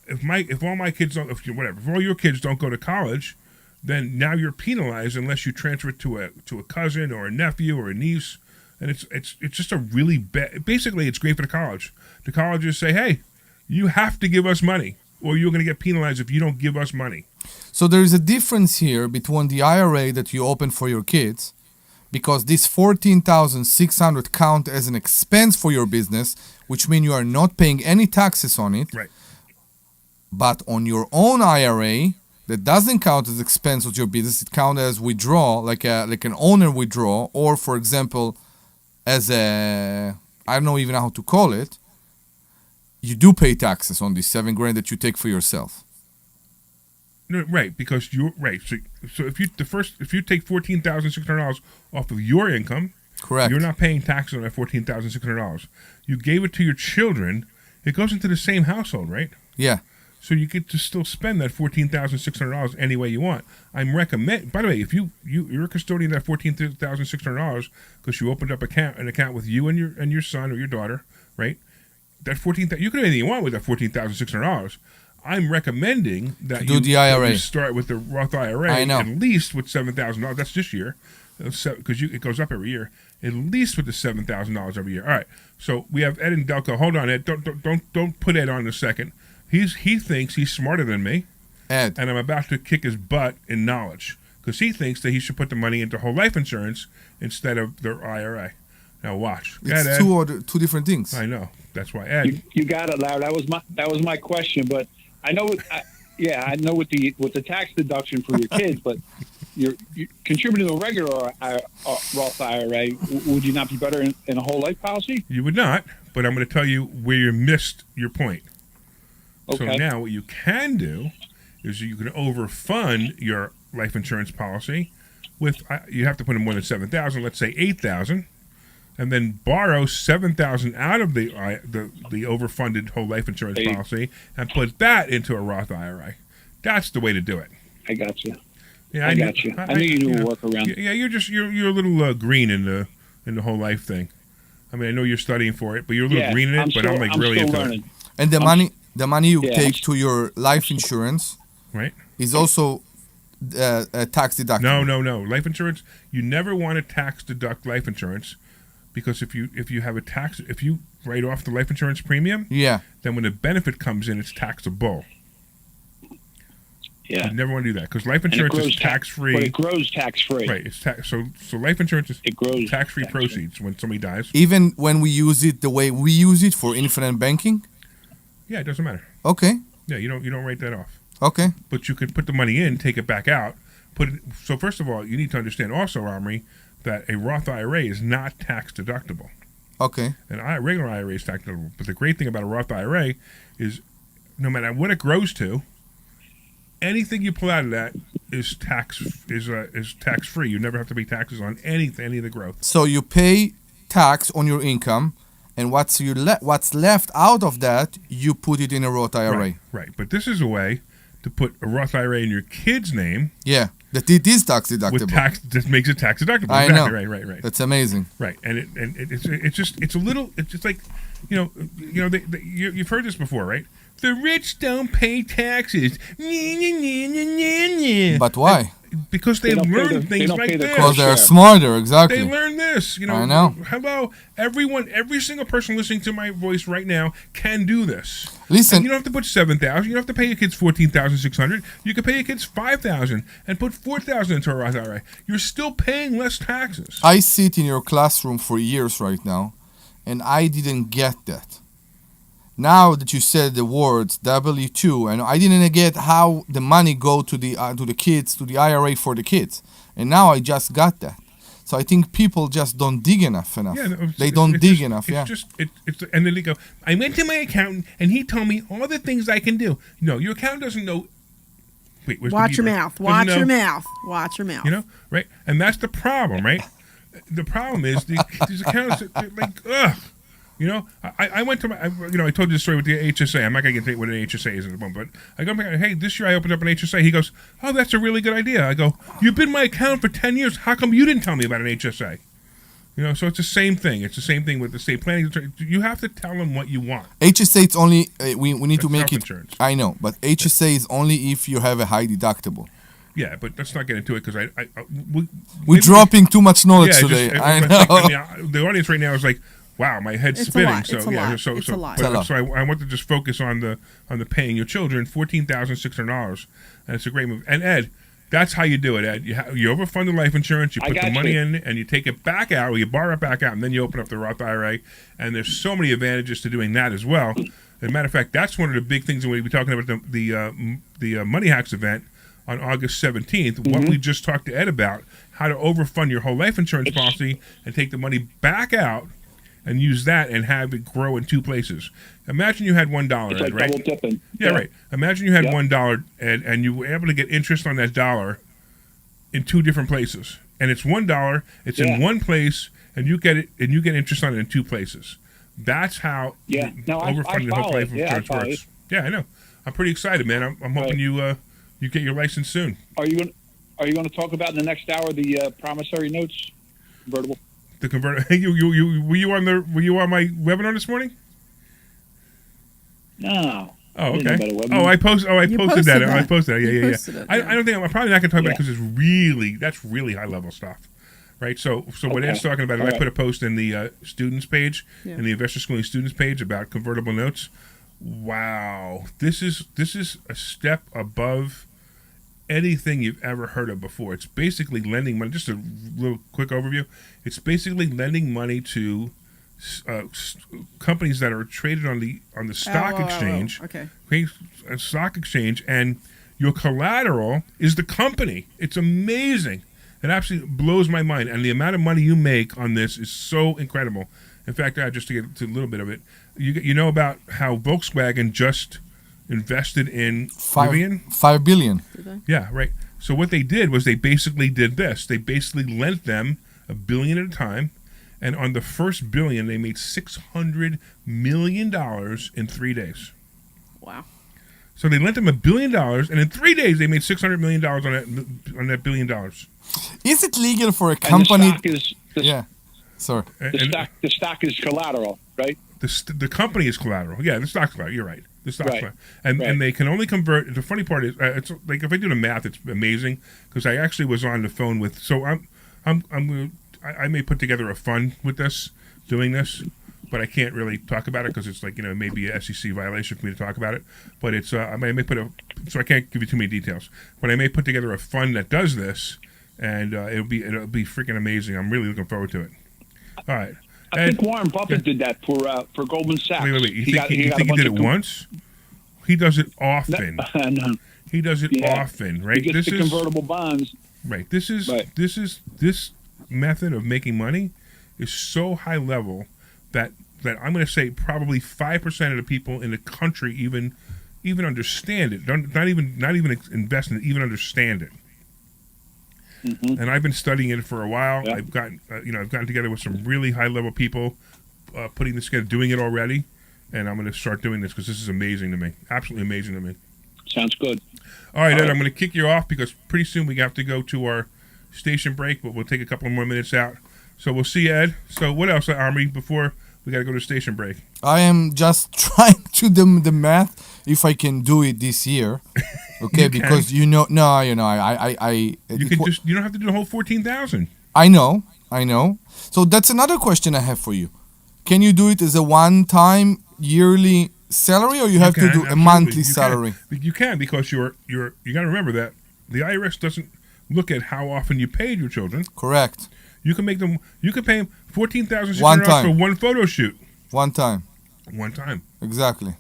if all my kids don't, if all your kids don't go to college, then now you're penalized unless you transfer it to a cousin or a nephew or a niece. And it's just a really bad. Basically, it's great for the college. The colleges say, hey, you have to give us money, or you're going to get penalized if you don't give us money. So there is a difference here between the IRA that you open for your kids, because this $14,600 count as an expense for your business, which means you are not paying any taxes on it. Right. But on your own IRA, that doesn't count as expense of your business. It counts as withdrawal, like an owner withdrawal, or for example, as I don't know even how to call it. You do pay taxes on these $7,000 that you take for yourself. No, right, because you're right. So if you take $14,600 off of your income, correct, you're not paying taxes on that $14,600. You gave it to your children. It goes into the same household, right? Yeah. So you get to still spend that $14,600 any way you want. I'm recommend. By the way, if you're a custodian of that $14,600 because you opened up an account with you and your son or your daughter, right? That you can do anything you want with that $14,600. I'm recommending that do the IRA. You start with the Roth IRA. I know. At least with $7,000. That's this year, because it goes up every year. At least with the $7,000 every year. All right. So we have Ed and Delco. Hold on, Ed. Don't put Ed on in a second. He thinks he's smarter than me, Ed, and I'm about to kick his butt in knowledge because he thinks that he should put the money into whole life insurance instead of their IRA. Now watch. It's two different things. I know. That's why Ed. You got it, Larry. That was my question, but I know. I know with the tax deduction for your kids, but you're contributing to a regular Roth IRA. Would you not be better in a whole life policy? You would not, but I'm going to tell you where you missed your point. Okay. So now what you can do is you can overfund your life insurance policy with you have to put in more than $7,000, let's say $8,000, and then borrow $7,000 out of the overfunded whole life insurance policy and put that into a Roth IRA. That's the way to do it. I got you. Yeah, I got you. I knew you knew a workaround. Yeah, you're a little green in the whole life thing. I mean, I know you're studying for it, but you're a little green in it. I'm really into learning. it. And the money you take to your life insurance, right, is also tax deductible. No. Life insurance, you never want to tax deduct life insurance because if you write off the life insurance premium, then when the benefit comes in, it's taxable. Yeah. You never want to do that because life insurance is tax-free. But it grows tax-free. Right. It's so life insurance is tax-free proceeds when somebody dies. Even when we use it the way we use it for infinite banking? Yeah, it doesn't matter. Okay. Yeah, you don't write that off. Okay. But you could put the money in, take it back out. So first of all, you need to understand also, Omri, that a Roth IRA is not tax deductible. Okay. An regular IRA is tax deductible. But the great thing about a Roth IRA is no matter what it grows to, anything you pull out of that is tax free. You never have to pay taxes on any of the growth. So you pay tax on your income, and what's left out of that, you put it in a Roth IRA. Right. But this is a way to put a Roth IRA in your kid's name. Yeah, that it is tax deductible. That makes it tax deductible. I exactly. know. Right. That's amazing. Right, and it's just like you've heard this before, right? The rich don't pay taxes. But why? Because they learn things like this. Because they're smarter, exactly. They learn this. I know. Hello, everyone, every single person listening to my voice right now can do this. Listen, and you don't have to put $7,000. You don't have to pay your kids $14,600. You can pay your kids $5,000 and put $4,000 into a Roth IRA. You're still paying less taxes. I sit in your classroom for years right now, and I didn't get that. Now that you said the words W-2, and I didn't get how the money go to the kids, to the IRA for the kids, and now I just got that. So I think people just don't dig enough. Yeah, they don't dig enough. And then they go, I went to my accountant and he told me all the things I can do. No, your accountant doesn't know. Wait, watch your mouth. Watch your mouth. Watch your mouth. Right? And that's the problem, right? The problem is these accountants are like, ugh. I went to my, I told you the story with the HSA. I'm not going to get into what an HSA is in a moment, but I go back, hey, this year I opened up an HSA. He goes, oh, that's a really good idea. I go, you've been my accountant for 10 years. How come you didn't tell me about an HSA? So it's the same thing. It's the same thing with the estate planning. You have to tell them what you want. HSA, it's only, we need to make it, insurance. I know, but HSA is only if you have a high deductible. Yeah, but let's not get into it because we're dropping too much knowledge today. I know. The audience right now is like, wow, my head's spinning. It's a lot. So I want to just focus on the paying your children $14,600, and it's a great move. And Ed, that's how you do it, Ed. You overfund the life insurance, you put the money in, and you take it back out, or you borrow it back out, and then you open up the Roth IRA. And there's so many advantages to doing that as well. As a matter of fact, that's one of the big things when we'll be talking about the Money Hacks event on August 17th. Mm-hmm. What we just talked to Ed about, how to overfund your whole life insurance policy and take the money back out and use that and have it grow in two places. Imagine you had $1, it's like right? Double dipping. Yeah, right. Imagine you had $1 and you were able to get interest on that dollar in two different places. And it's $1, it's in one place, and you get interest on it in two places. That's how overfunding the whole life insurance works. Yeah, I know. I'm pretty excited, man. I'm hoping you get your license soon. Are you going to talk about in the next hour the promissory notes convertible? The converter. Were you on my webinar this morning? No. Oh, okay. I posted that. I posted that. Yeah. It, I don't think I'm probably not going to talk about it because that's really high level stuff, right? So what Ed's talking about is I put a post in the students page, in the Investor Schooling students page about convertible notes. Wow, this is a step above anything you've ever heard of before. It's basically lending money. Just a little quick overview. It's basically lending money to companies that are traded on the stock exchange. Okay. Stock exchange, and your collateral is the company. It's amazing. It absolutely blows my mind, and the amount of money you make on this is so incredible. In fact, just to get to a little bit of it, you know about how Volkswagen just invested in Rivian? $5 billion. Yeah, right. So what they did was they basically did this. They basically lent them $1 billion at a time, and on the first $1 billion, they made $600 million in 3 days. Wow. So they lent them $1 billion, and in 3 days, they made $600 million on that $1 billion. Is it legal for a company? Sorry. The stock is collateral, right? The company is collateral. Yeah, the stock's collateral. You're right. The stock's collateral. And they can only convert. The funny part is, it's like if I do the math, it's amazing because I actually was on the phone with. So I may put together a fund with this, doing this, but I can't really talk about it because it's like it may be a SEC violation for me to talk about it. But it's I may put so I can't give you too many details. But I may put together a fund that does this, and it'll be freaking amazing. I'm really looking forward to it. All right. I think Warren Buffett did that for Goldman Sachs. Wait. You think he did it once? He does it often. No. He does it often, right? He gets the convertible bonds. Right. This method of making money is so high level that I'm going to say probably 5% of the people in the country even understand it. Not even invest in it, even understand it. Mm-hmm. And I've been studying it for a while. Yep. I've gotten together with some really high level people, putting this together, doing it already, and I'm going to start doing this because this is amazing to me, absolutely amazing to me. Sounds good. All right, Ed, I'm going to kick you off because pretty soon we have to go to our station break, but we'll take a couple more minutes out. So we'll see you, Ed. So what else, Omri, before We got to go to station break. I am just trying to do the math if I can do it this year. Okay, because I you don't have to do the whole 14,000. I know. So that's another question I have for you. Can you do it as a one-time yearly salary, or you have to do a monthly salary? You can, because you got to remember that the IRS doesn't look at how often you paid your children. Correct. You can make them. You can pay them $14,600 for one photo shoot. One time. Exactly.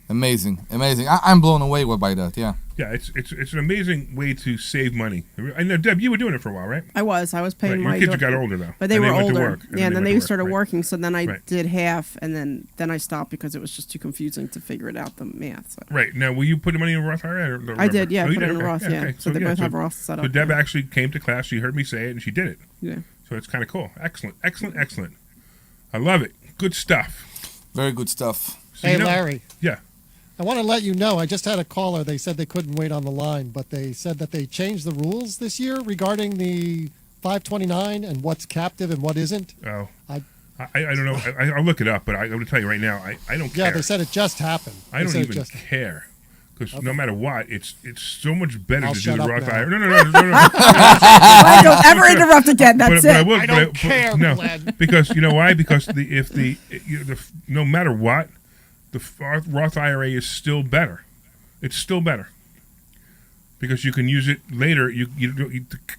Amazing. I'm blown away by that. Yeah. Yeah, it's an amazing way to save money. I know, Deb, you were doing it for a while, right? I was paying my. Your kids got older though, but they were older. And then they started working. So then I did half, and then I stopped because it was just too confusing to figure it out, the math. So. Right now, will you put the money in a Roth IRA? I did. Yeah, put it in a Roth. Yeah. So they both have Roth set up. So Deb actually came to class. She heard me say it, and she did it. Yeah. So it's kind of cool. Excellent. I love it. Good stuff. Very good stuff. So, hey, Larry. Yeah. I want to let you know, I just had a caller. They said they couldn't wait on the line, but they said that they changed the rules this year regarding the 529 and what's captive and what isn't. Oh. I don't know. I'll look it up, but I'm going to tell you right now, I don't care. Yeah, they said it just happened. I don't even care. Because no matter what, it's so much better to do the Roth IRA. No. Don't ever interrupt again. That's it. I don't care, Glenn. Because you know why? Because no matter what, the Roth IRA is still better. It's still better because you can use it later.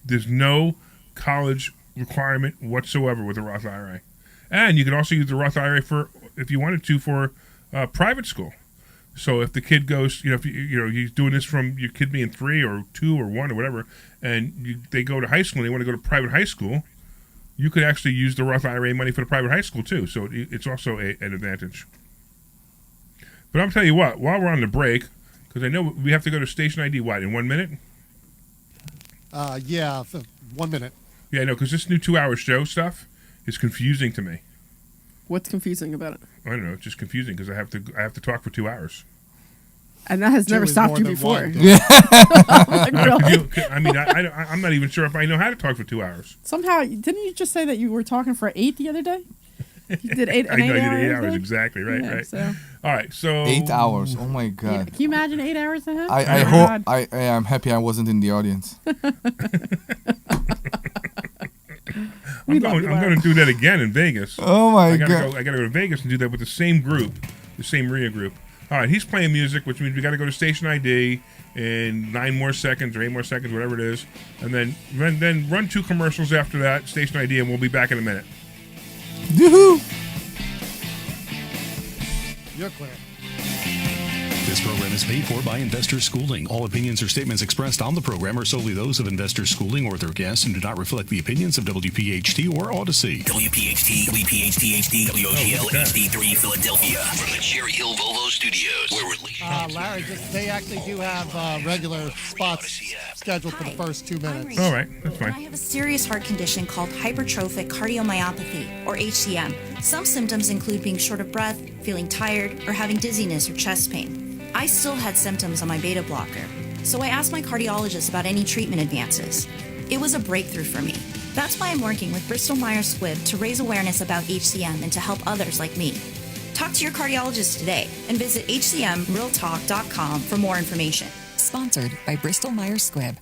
There's no college requirement whatsoever with the Roth IRA, and you can also use the Roth IRA for, if you wanted to, for private school. So if the kid goes, if you're doing this from your kid being 3 or 2 or 1 or whatever, and they go to high school and they want to go to private high school, you could actually use the Roth IRA money for the private high school too. So it's also an advantage. But I'm telling you what, while we're on the break, because I know we have to go to station ID, in 1 minute? Yeah, 1 minute. Yeah, I know, because this new 2-hour show stuff is confusing to me. What's confusing about it? I don't know. It's just confusing because I have to talk for 2 hours. And that has never stopped you before. Yeah. Really? I'm not even sure if I know how to talk for 2 hours. Somehow, didn't you just say that you were talking for 8 the other day? You did 8 I know, hours. I did 8 hours, exactly. Right, yeah, right. So. All right, so 8 hours. Oh my God. Yeah, can you imagine 8 hours and a half? I hope I'm happy I wasn't in the audience. I'm going to do that again in Vegas. Oh my God. I got to go to Vegas and do that with the same group, the same RIA group. All right, he's playing music, which means we got to go to station ID in 9 more seconds or 8 more seconds, whatever it is, and then run 2 commercials after that, station ID, and we'll be back in a minute. Yoo-hoo! You're clear. This program is paid for by Investor Schooling. All opinions or statements expressed on the program are solely those of Investor Schooling or their guests and do not reflect the opinions of WPHT or Odyssey. WPHT, WPHT-HD, WOGL, HD3, Philadelphia. From the Cherry Hill Volvo Studios, where relationships... Larry, they actually do have regular spots scheduled for the first 2 minutes. All right, that's fine. I have a serious heart condition called hypertrophic cardiomyopathy, or HCM. Some symptoms include being short of breath, feeling tired, or having dizziness or chest pain. I still had symptoms on my beta blocker, so I asked my cardiologist about any treatment advances. It was a breakthrough for me. That's why I'm working with Bristol Myers Squibb to raise awareness about HCM and to help others like me. Talk to your cardiologist today and visit hcmrealtalk.com for more information. Sponsored by Bristol Myers Squibb.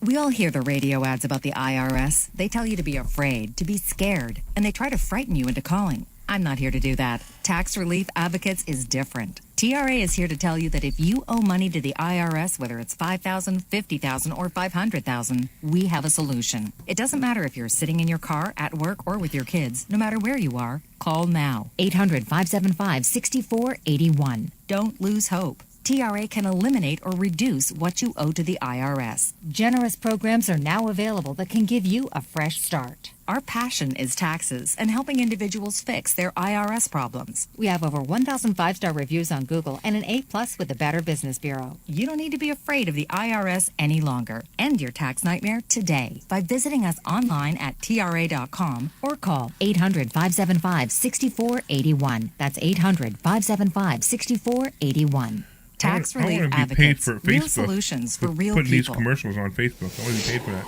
We all hear the radio ads about the IRS. They tell you to be afraid, to be scared, and they try to frighten you into calling. I'm not here to do that. Tax Relief Advocates is different. TRA is here to tell you that if you owe money to the IRS, whether it's $5,000, $50,000, or $500,000, we have a solution. It doesn't matter if you're sitting in your car, at work, or with your kids. No matter where you are, call now. 800-575-6481. Don't lose hope. TRA can eliminate or reduce what you owe to the IRS. Generous programs are now available that can give you a fresh start. Our passion is taxes and helping individuals fix their IRS problems. We have over 1,000 5-star reviews on Google and an A+ with the Better Business Bureau. You don't need to be afraid of the IRS any longer. End your tax nightmare today by visiting us online at TRA.com or call 800-575-6481. That's 800-575-6481. Tax Relief Advocates, real solutions for real putting people. These commercials on Facebook. I want to be paid for that.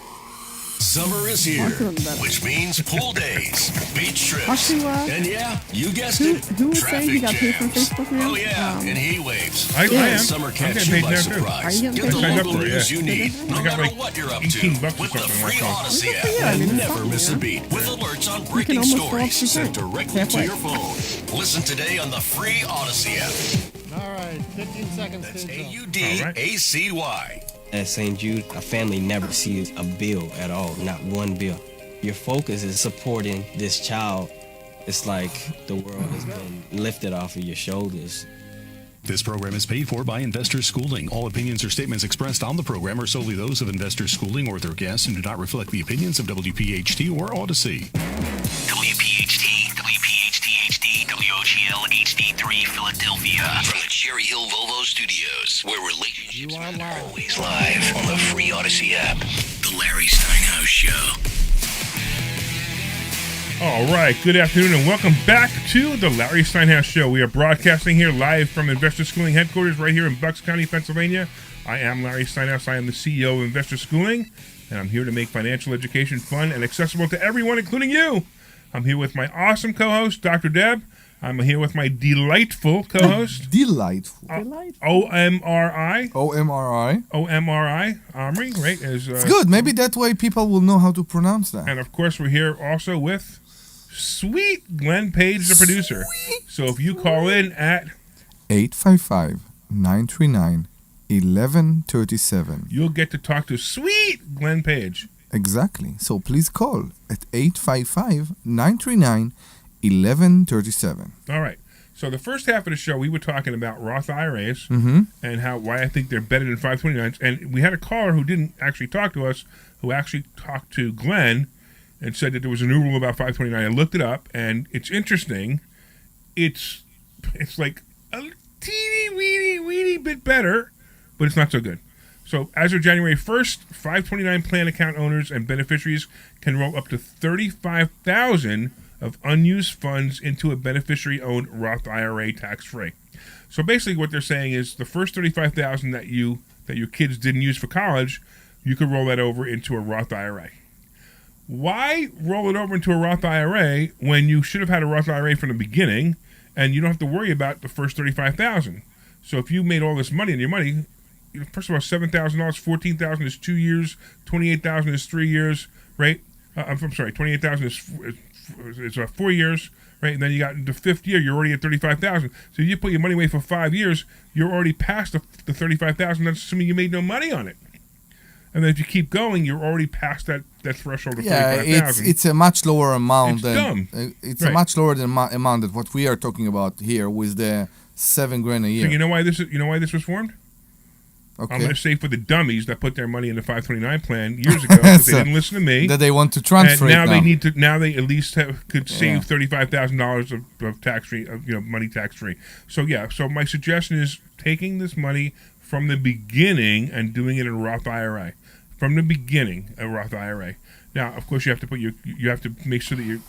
Summer is here, which means pool days, beach trips, and yeah, you guessed it, who was saying he got paid from jams. Facebook now? Oh yeah, and heat waves. I am. Summer I'm catch getting you paid by now, too. surprise. Are you Get getting the paid? local news you need, no I got matter like what you're up to. 18 bucks or With the something free like that. Odyssey Good app, for you. I mean, you'll it's never fun, miss yeah. a beat. With alerts on can breaking almost stories 12%. sent directly Halfway. to your phone. Listen today on the free Odyssey app. All right, 15 seconds. That's stage up. AUDACY. At St. Jude, a family never sees a bill at all, not one bill. Your focus is supporting this child. It's like the world has been lifted off of your shoulders. This program is paid for by Investor Schooling. All opinions or statements expressed on the program are solely those of Investor Schooling or their guests and do not reflect the opinions of WPHT or Odyssey. WPHT, WPHT-HD, WOGL HD3 Philadelphia. From the Cherry Hill Volvo Studios, where relationships matter, always live on the free Odyssey app. The Larry Steinhouse Show. All right, good afternoon and welcome back to the Larry Steinhouse Show. We are broadcasting here live from Investor Schooling headquarters right here in Bucks County, Pennsylvania. I am Larry Steinhouse. I am the CEO of Investor Schooling, and I'm here to make financial education fun and accessible to everyone, including you. I'm here with my awesome co-host, Dr. Deb. I'm here with my delightful co-host. Delightful. OMRI. OMRI. OMRI. Omri, right? It's good. Maybe that way people will know how to pronounce that. And of course, we're here also with sweet Glenn Page, the producer. So if you call in at 855-939-1137, you'll get to talk to sweet Glenn Page. Exactly. So please call at 855-939-1137. All right. So the first half of the show, we were talking about Roth IRAs and why I think they're better than 529s. And we had a caller who didn't actually talk to us, who actually talked to Glenn and said that there was a new rule about 529. I looked it up, and it's interesting. It's like a teeny weeny bit better, but it's not so good. So as of January 1st, 529 plan account owners and beneficiaries can roll up to $35,000 of unused funds into a beneficiary-owned Roth IRA tax-free. So basically what they're saying is the first $35,000 that your kids didn't use for college, you could roll that over into a Roth IRA. Why roll it over into a Roth IRA when you should have had a Roth IRA from the beginning and you don't have to worry about the first $35,000? So if you made all this money in your money, first of all, $7,000, $14,000 is 2 years, $28,000 is 3 years, right? I'm sorry, $28,000 is 4 years, right? And then you got the fifth year, you're already at $35,000. So you put your money away for 5 years, you're already past the $35,000. That's assuming you made no money on it. And then if you keep going, you're already past that threshold of $35,000. It's a much lower amount. It's dumb. It's a much lower than amount than what we are talking about here with the $7,000 a year. So you know why this was formed? Okay. I'm going to say for the dummies that put their money in the 529 plan years ago because they didn't listen to me. That they want to transfer and now it they need to. Now they at least could save $35,000 of tax free, money tax free. So So my suggestion is taking this money from the beginning and doing it in a Roth IRA. From the beginning, a Roth IRA. Now, of course, you have to make sure that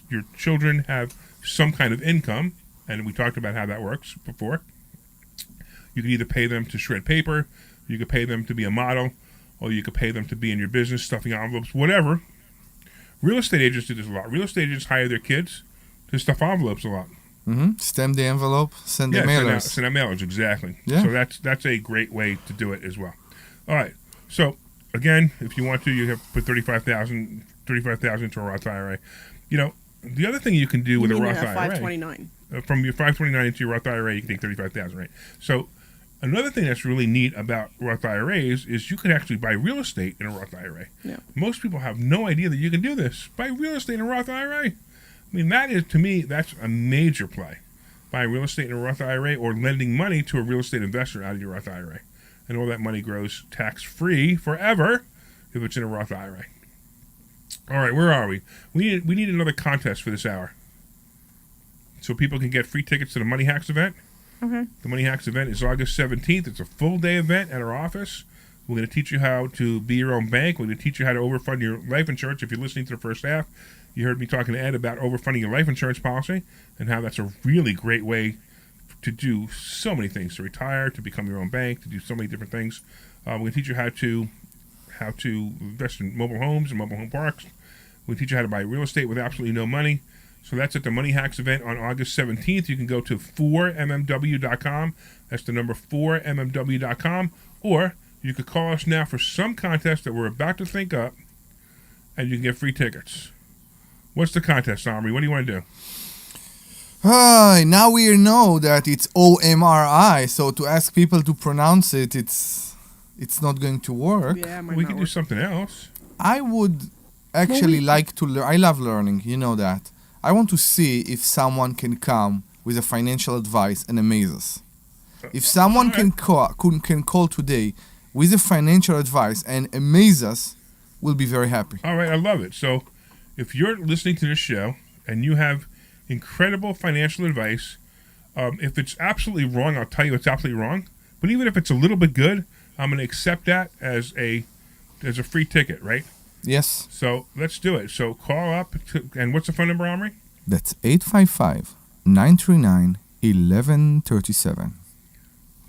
your children have some kind of income, and we talked about how that works before. You can either pay them to shred paper, you could pay them to be a model, or you could pay them to be in your business, stuffing envelopes, whatever. Real estate agents do this a lot. Real estate agents hire their kids to stuff envelopes a lot. Stamp the envelope, send the mailers. Send out mailers, exactly. Yeah. So that's a great way to do it as well. All right. So again, if you want to, you have to put $35,000 into a Roth IRA. The other thing you can do with a Roth IRA, 529. From your 529 into your Roth IRA, you can take $35,000, right? So another thing that's really neat about Roth IRAs is you can actually buy real estate in a Roth IRA. Yeah. Most people have no idea that you can do this. Buy real estate in a Roth IRA. I mean, to me, that's a major play. Buying real estate in a Roth IRA or lending money to a real estate investor out of your Roth IRA. And all that money grows tax-free forever if it's in a Roth IRA. All right, where are we? We need another contest for this hour. So people can get free tickets to the Money Hacks event. Okay. The Money Hacks event is August 17th. It's a full-day event at our office. We're going to teach you how to be your own bank. We're going to teach you how to overfund your life insurance. If you're listening to the first half, you heard me talking to Ed about overfunding your life insurance policy and how that's a really great way to do so many things, to retire, to become your own bank, to do so many different things. We're going to teach you how to how to invest in mobile homes and mobile home parks. We teach you how to buy real estate with absolutely no money. So that's at the Money Hacks event on August 17th. You can go to 4mmw.com. That's the number 4mmw.com. Or you could call us now for some contest that we're about to think up, and you can get free tickets. What's the contest, Omri? What do you want to do? Now we know that it's OMRI, so to ask people to pronounce it, it's not going to work. Yeah, we can do something else. I would actually like to learn. I love learning, you know that. I want to see if someone can come with a financial advice and amaze us. If someone can call today with a financial advice and amaze us, we'll be very happy. All right, I love it. So if you're listening to this show and you have incredible financial advice, if it's absolutely wrong, I'll tell you it's absolutely wrong. But even if it's a little bit good, I'm going to accept that as a free ticket, right? Yes. So let's do it. So call up, and what's the phone number, Omri? That's 855-939-1137.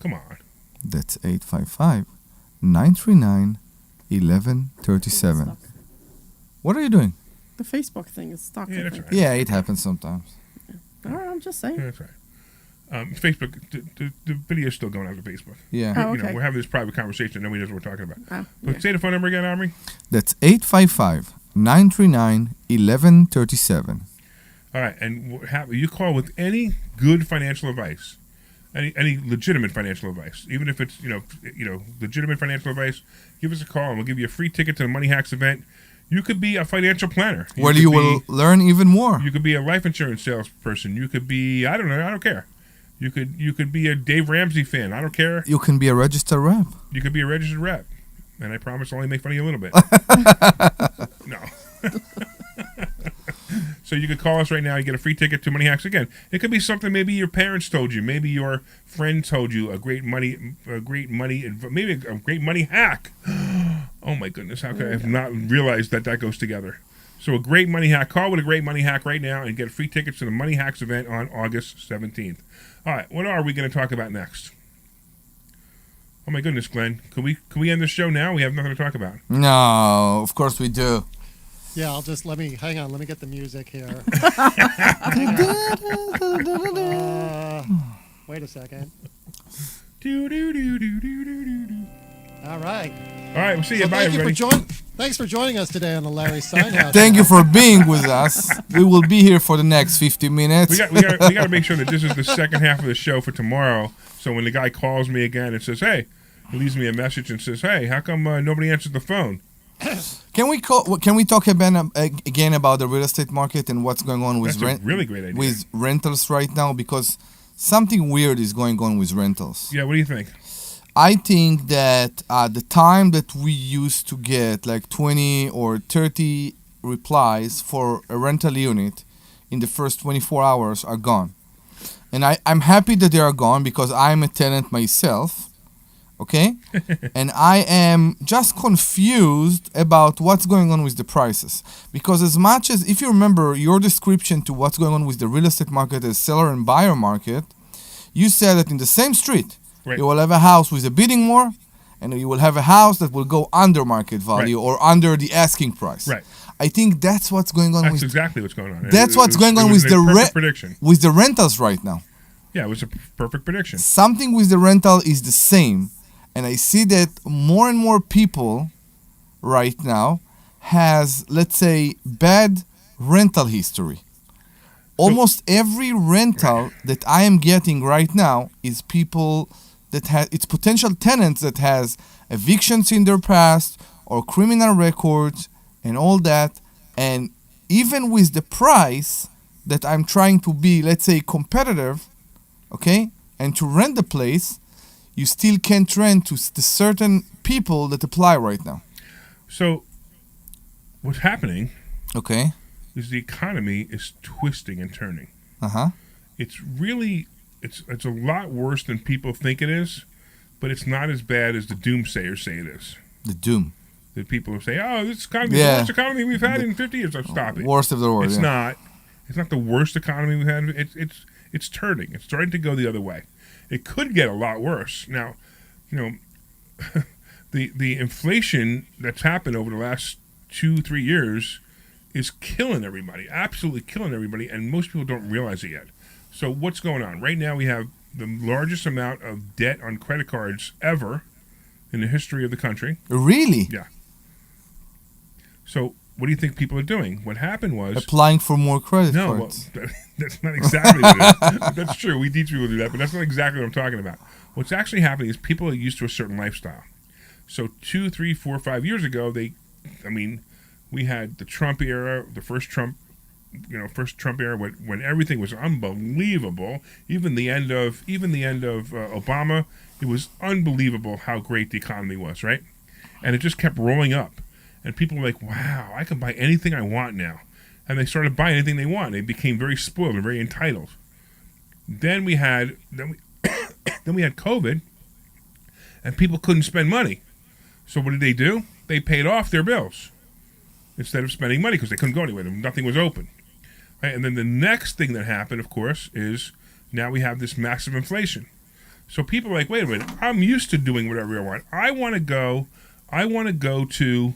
Come on. That's 855-939-1137. What are you doing? The Facebook thing is stuck. Yeah, that's right. Yeah, it happens sometimes. All right, I'm just saying. Yeah, that's right. Facebook, the video is still going out to Facebook. Yeah. Oh, okay. We're having this private conversation. Nobody knows what we're talking about. Yeah. Say the phone number again, Omri. That's 855-939-1137. All right, and you call with any good financial advice, any legitimate financial advice, even if it's legitimate financial advice. Give us a call, and we'll give you a free ticket to the Money Hacks event. You could be a financial planner. Where you will learn even more. You could be a life insurance salesperson. You could be, I don't know, I don't care. You could be a Dave Ramsey fan. I don't care. You can be a registered rep. You could be a registered rep. And I promise I'll only make fun of you a little bit. No. So you could call us right now and get a free ticket to Money Hacks again. It could be something maybe your parents told you, maybe your friend told you, maybe a great money hack. Oh my goodness, how could I have not realized that goes together? So a great money hack. Call with a great money hack right now and get free tickets to the Money Hacks event on August 17th. All right, what are we going to talk about next? Oh my goodness, Glenn. Can we end the show now? We have nothing to talk about. No, of course we do. Yeah, let me get the music here. Wait a second. All right. All right, we'll see you. Bye, everybody. Thanks for joining us today on the Larry Steinhouse. Thank you for being with us. We will be here for the next 50 minutes. We got to make sure that this is the second half of the show for tomorrow. So when the guy calls me again and says, "Hey," he leaves me a message and says, "Hey, how come nobody answers the phone?" Can we talk again about the real estate market and what's going on with really great idea. With rentals right now, because something weird is going on with rentals. Yeah, what do you think? I think that the time that we used to get like 20 or 30 replies for a rental unit in the first 24 hours are gone. And I'm happy that they are gone because I'm a tenant myself. Okay? And I am just confused about what's going on with the prices. Because as much as, if you remember your description to what's going on with the real estate market as seller and buyer market, you said that in the same street, right, you will have a house with a bidding war, and you will have a house that will go under market value, right, or under the asking price. Right. I think that's what's going on. That's exactly what's going on. That's what's going on with the rentals right now. Yeah, it was a perfect prediction. Something with the rental is the same. And I see that more and more people right now has, let's say, bad rental history. Almost every rental that I am getting right now is people that it's potential tenants that has evictions in their past or criminal records and all that. And even with the price that I'm trying to be, let's say, competitive, okay, and to rent the place, you still can't rent to the certain people that apply right now. So, what's happening? Okay. Is the economy is twisting and turning. It's really it's a lot worse than people think it is, but it's not as bad as the doomsayers say it is. The doom. The people say, "Oh, this economy is the worst economy we've had in 50 years." So stop it. Worst of the world. It's not. It's not the worst economy we've had. It's turning. It's starting to go the other way. It could get a lot worse. Now, the inflation that's happened over the last 2-3 years is killing everybody, absolutely killing everybody, and most people don't realize it yet. So what's going on? Right now we have the largest amount of debt on credit cards ever in the history of the country. Really? Yeah. So what do you think people are doing? What happened was... Applying for more credit cards. Well, that's not exactly what it is. That's true. We teach people to do that, but that's not exactly what I'm talking about. What's actually happening is people are used to a certain lifestyle. So 2, 3, 4, 5 years ago, we had the Trump era, the first Trump era when everything was unbelievable. Even the end of Obama, it was unbelievable how great the economy was, right? And it just kept rolling up. And people were like, wow, I can buy anything I want now. And they started buying anything they want. They became very spoiled and very entitled. Then we had COVID, and people couldn't spend money. So what did they do? They paid off their bills instead of spending money because they couldn't go anywhere. Nothing was open. Right? And then the next thing that happened, of course, is now we have this massive inflation. So people are like, wait a minute, I'm used to doing whatever I want. I want to go to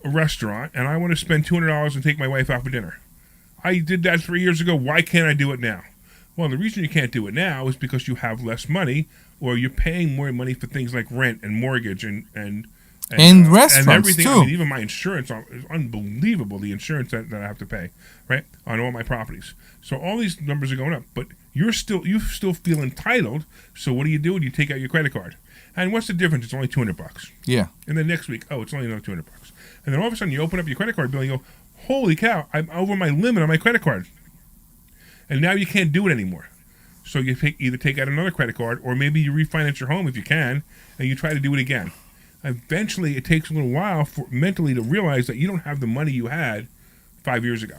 a restaurant and I want to spend $200 and take my wife out for dinner. I did that 3 years ago. Why can't I do it now? Well, the reason you can't do it now is because you have less money, or you're paying more money for things like rent and mortgage and restaurants and everything. too. I mean, even my insurance is unbelievable. The insurance that I have to pay, right, on all my properties. So all these numbers are going up, but you still feel entitled. So what do? You take out your credit card, and what's the difference? It's only $200. Yeah. And then next week, it's only another $200. And then all of a sudden, you open up your credit card bill and you go, holy cow, I'm over my limit on my credit card. And now you can't do it anymore. So you either take out another credit card, or maybe you refinance your home if you can, and you try to do it again. Eventually, it takes a little while for mentally to realize that you don't have the money you had 5 years ago.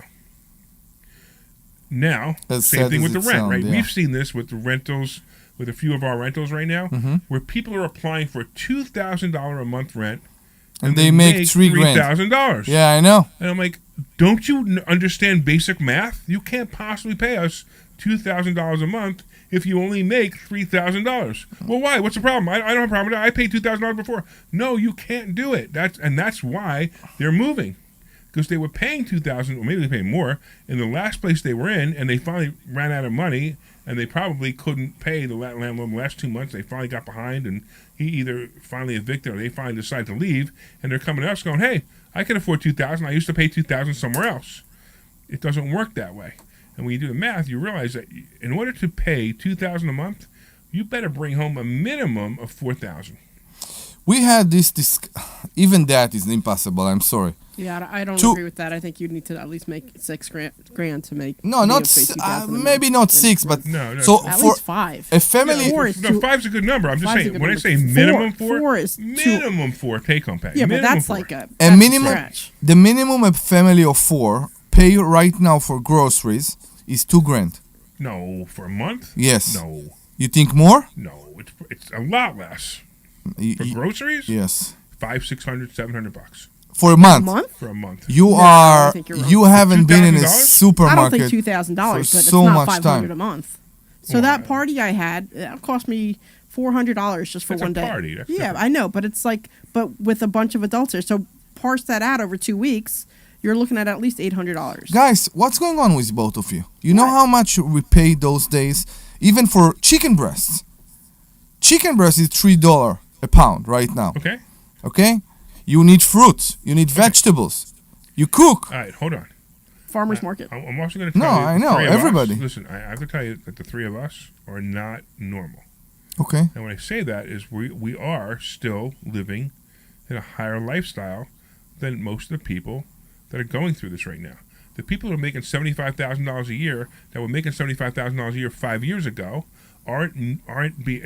Now, same thing with the rent, right? Yeah. We've seen this with the rentals, with a few of our rentals right now, where people are applying for a $2,000 a month rent, and they make $3,000. Yeah, I know. And I'm like, don't you understand basic math? You can't possibly pay us $2,000 a month if you only make $3,000. Well, why? What's the problem? I don't have a problem with that. I paid $2,000 before. No, you can't do it. That's why they're moving, because they were paying $2,000, or maybe they paid more in the last place they were in, and they finally ran out of money, and they probably couldn't pay the landlord the last 2 months. They finally got behind, and he either finally evicted or they finally decided to leave, and they're coming to us going, hey, I can afford $2,000. I used to pay $2,000 somewhere else. It doesn't work that way. And when you do the math, you realize that in order to pay $2,000 a month, you better bring home a minimum of $4,000. We had this even that is impossible. I'm sorry. Yeah, I don't agree with that. I think you need to at least make $6,000 to make. No, not maybe not 6, but no. So at for least 5. A family. No, 5's a good number. I'm just saying when I say minimum 4 is minimum 4 take home pay. Yeah, minimum but that's 4. like a minimum. Stretch. The minimum a family of 4 pay right now for groceries is $2,000. No, for a month? Yes. No. You think more? No, it's a lot less. For groceries? Yes. $500, $600, $700. For a month? For a month. You haven't been in a supermarket. I don't think $2,000, but it's so not much $500 time. a month. So that party I had, it cost me $400 just for one day. That's a party. That's different. I know, but it's but with a bunch of adults there. So parse that out over 2 weeks. You're looking at least $800. Guys, what's going on with both of you? You know how much we pay those days, even for chicken breasts. Chicken breast is $3 a pound right now. Okay. You need fruits. You need vegetables. You cook. All right, hold on. Farmers market. I'm also going to tell you. No, I know. Everybody. Listen, I have to tell you that the three of us are not normal. Okay. And when I say that is we are still living in a higher lifestyle than most of the people that are going through this right now. The people who are making $75,000 a year, that were making $75,000 a year 5 years ago, they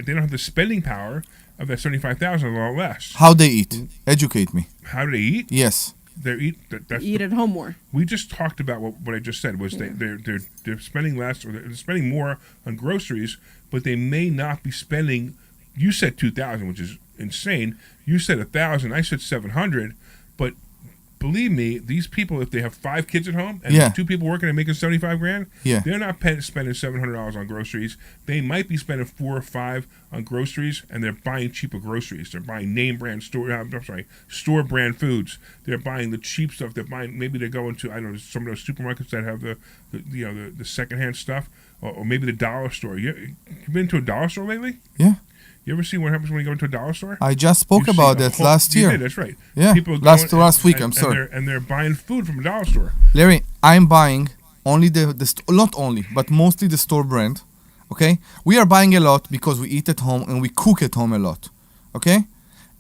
don't have the spending power of that $75,000, a lot less. How they eat? Educate me. How do they eat? Yes. They eat at home more. We just talked about what I just said was they're spending less, or they're spending more on groceries, but they may not be spending. You said $2,000, which is insane. You said $1,000. I said $700, but believe me, these people, if they have 5 kids at home and Yeah. 2 people working and making $75,000, Yeah. they're not spending $700 on groceries. They might be spending 4 or 5 on groceries, and they're buying cheaper groceries. They're buying name brand store brand foods. They're buying the cheap stuff. Maybe they're going to, I don't know, some of those supermarkets that have the secondhand stuff, or maybe the dollar store. You been to a dollar store lately? Yeah. You ever see what happens when you go into a dollar store? I just spoke You about see a that whole- last you year. did, that's right. Yeah, People last week. I'm sorry. And they're buying food from a dollar store. Larry, I'm buying only not only, but mostly the store brand. Okay, we are buying a lot because we eat at home and we cook at home a lot. Okay,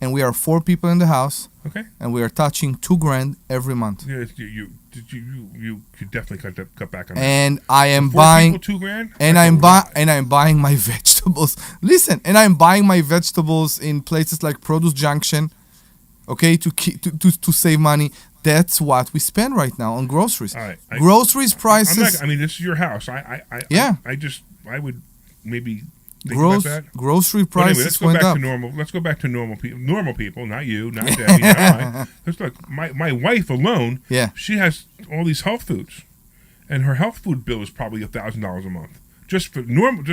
and we are 4 people in the house. Okay. And we are touching $2,000 every month. Yeah, you could definitely cut back on that. And I am For 4 buying people, $2,000. and I'm buying my vegetables. Listen, and I'm buying my vegetables in places like Produce Junction. Okay, to save money. That's what we spend right now on groceries. All right. Groceries prices. This is your house. I would maybe think about that. Grocery But prices anyway, went up. Let's go back to normal people. Normal people, not you, not Debbie, not I. Let's look. My wife alone. Yeah. She has all these health foods, and her health food bill is probably $1,000 a month just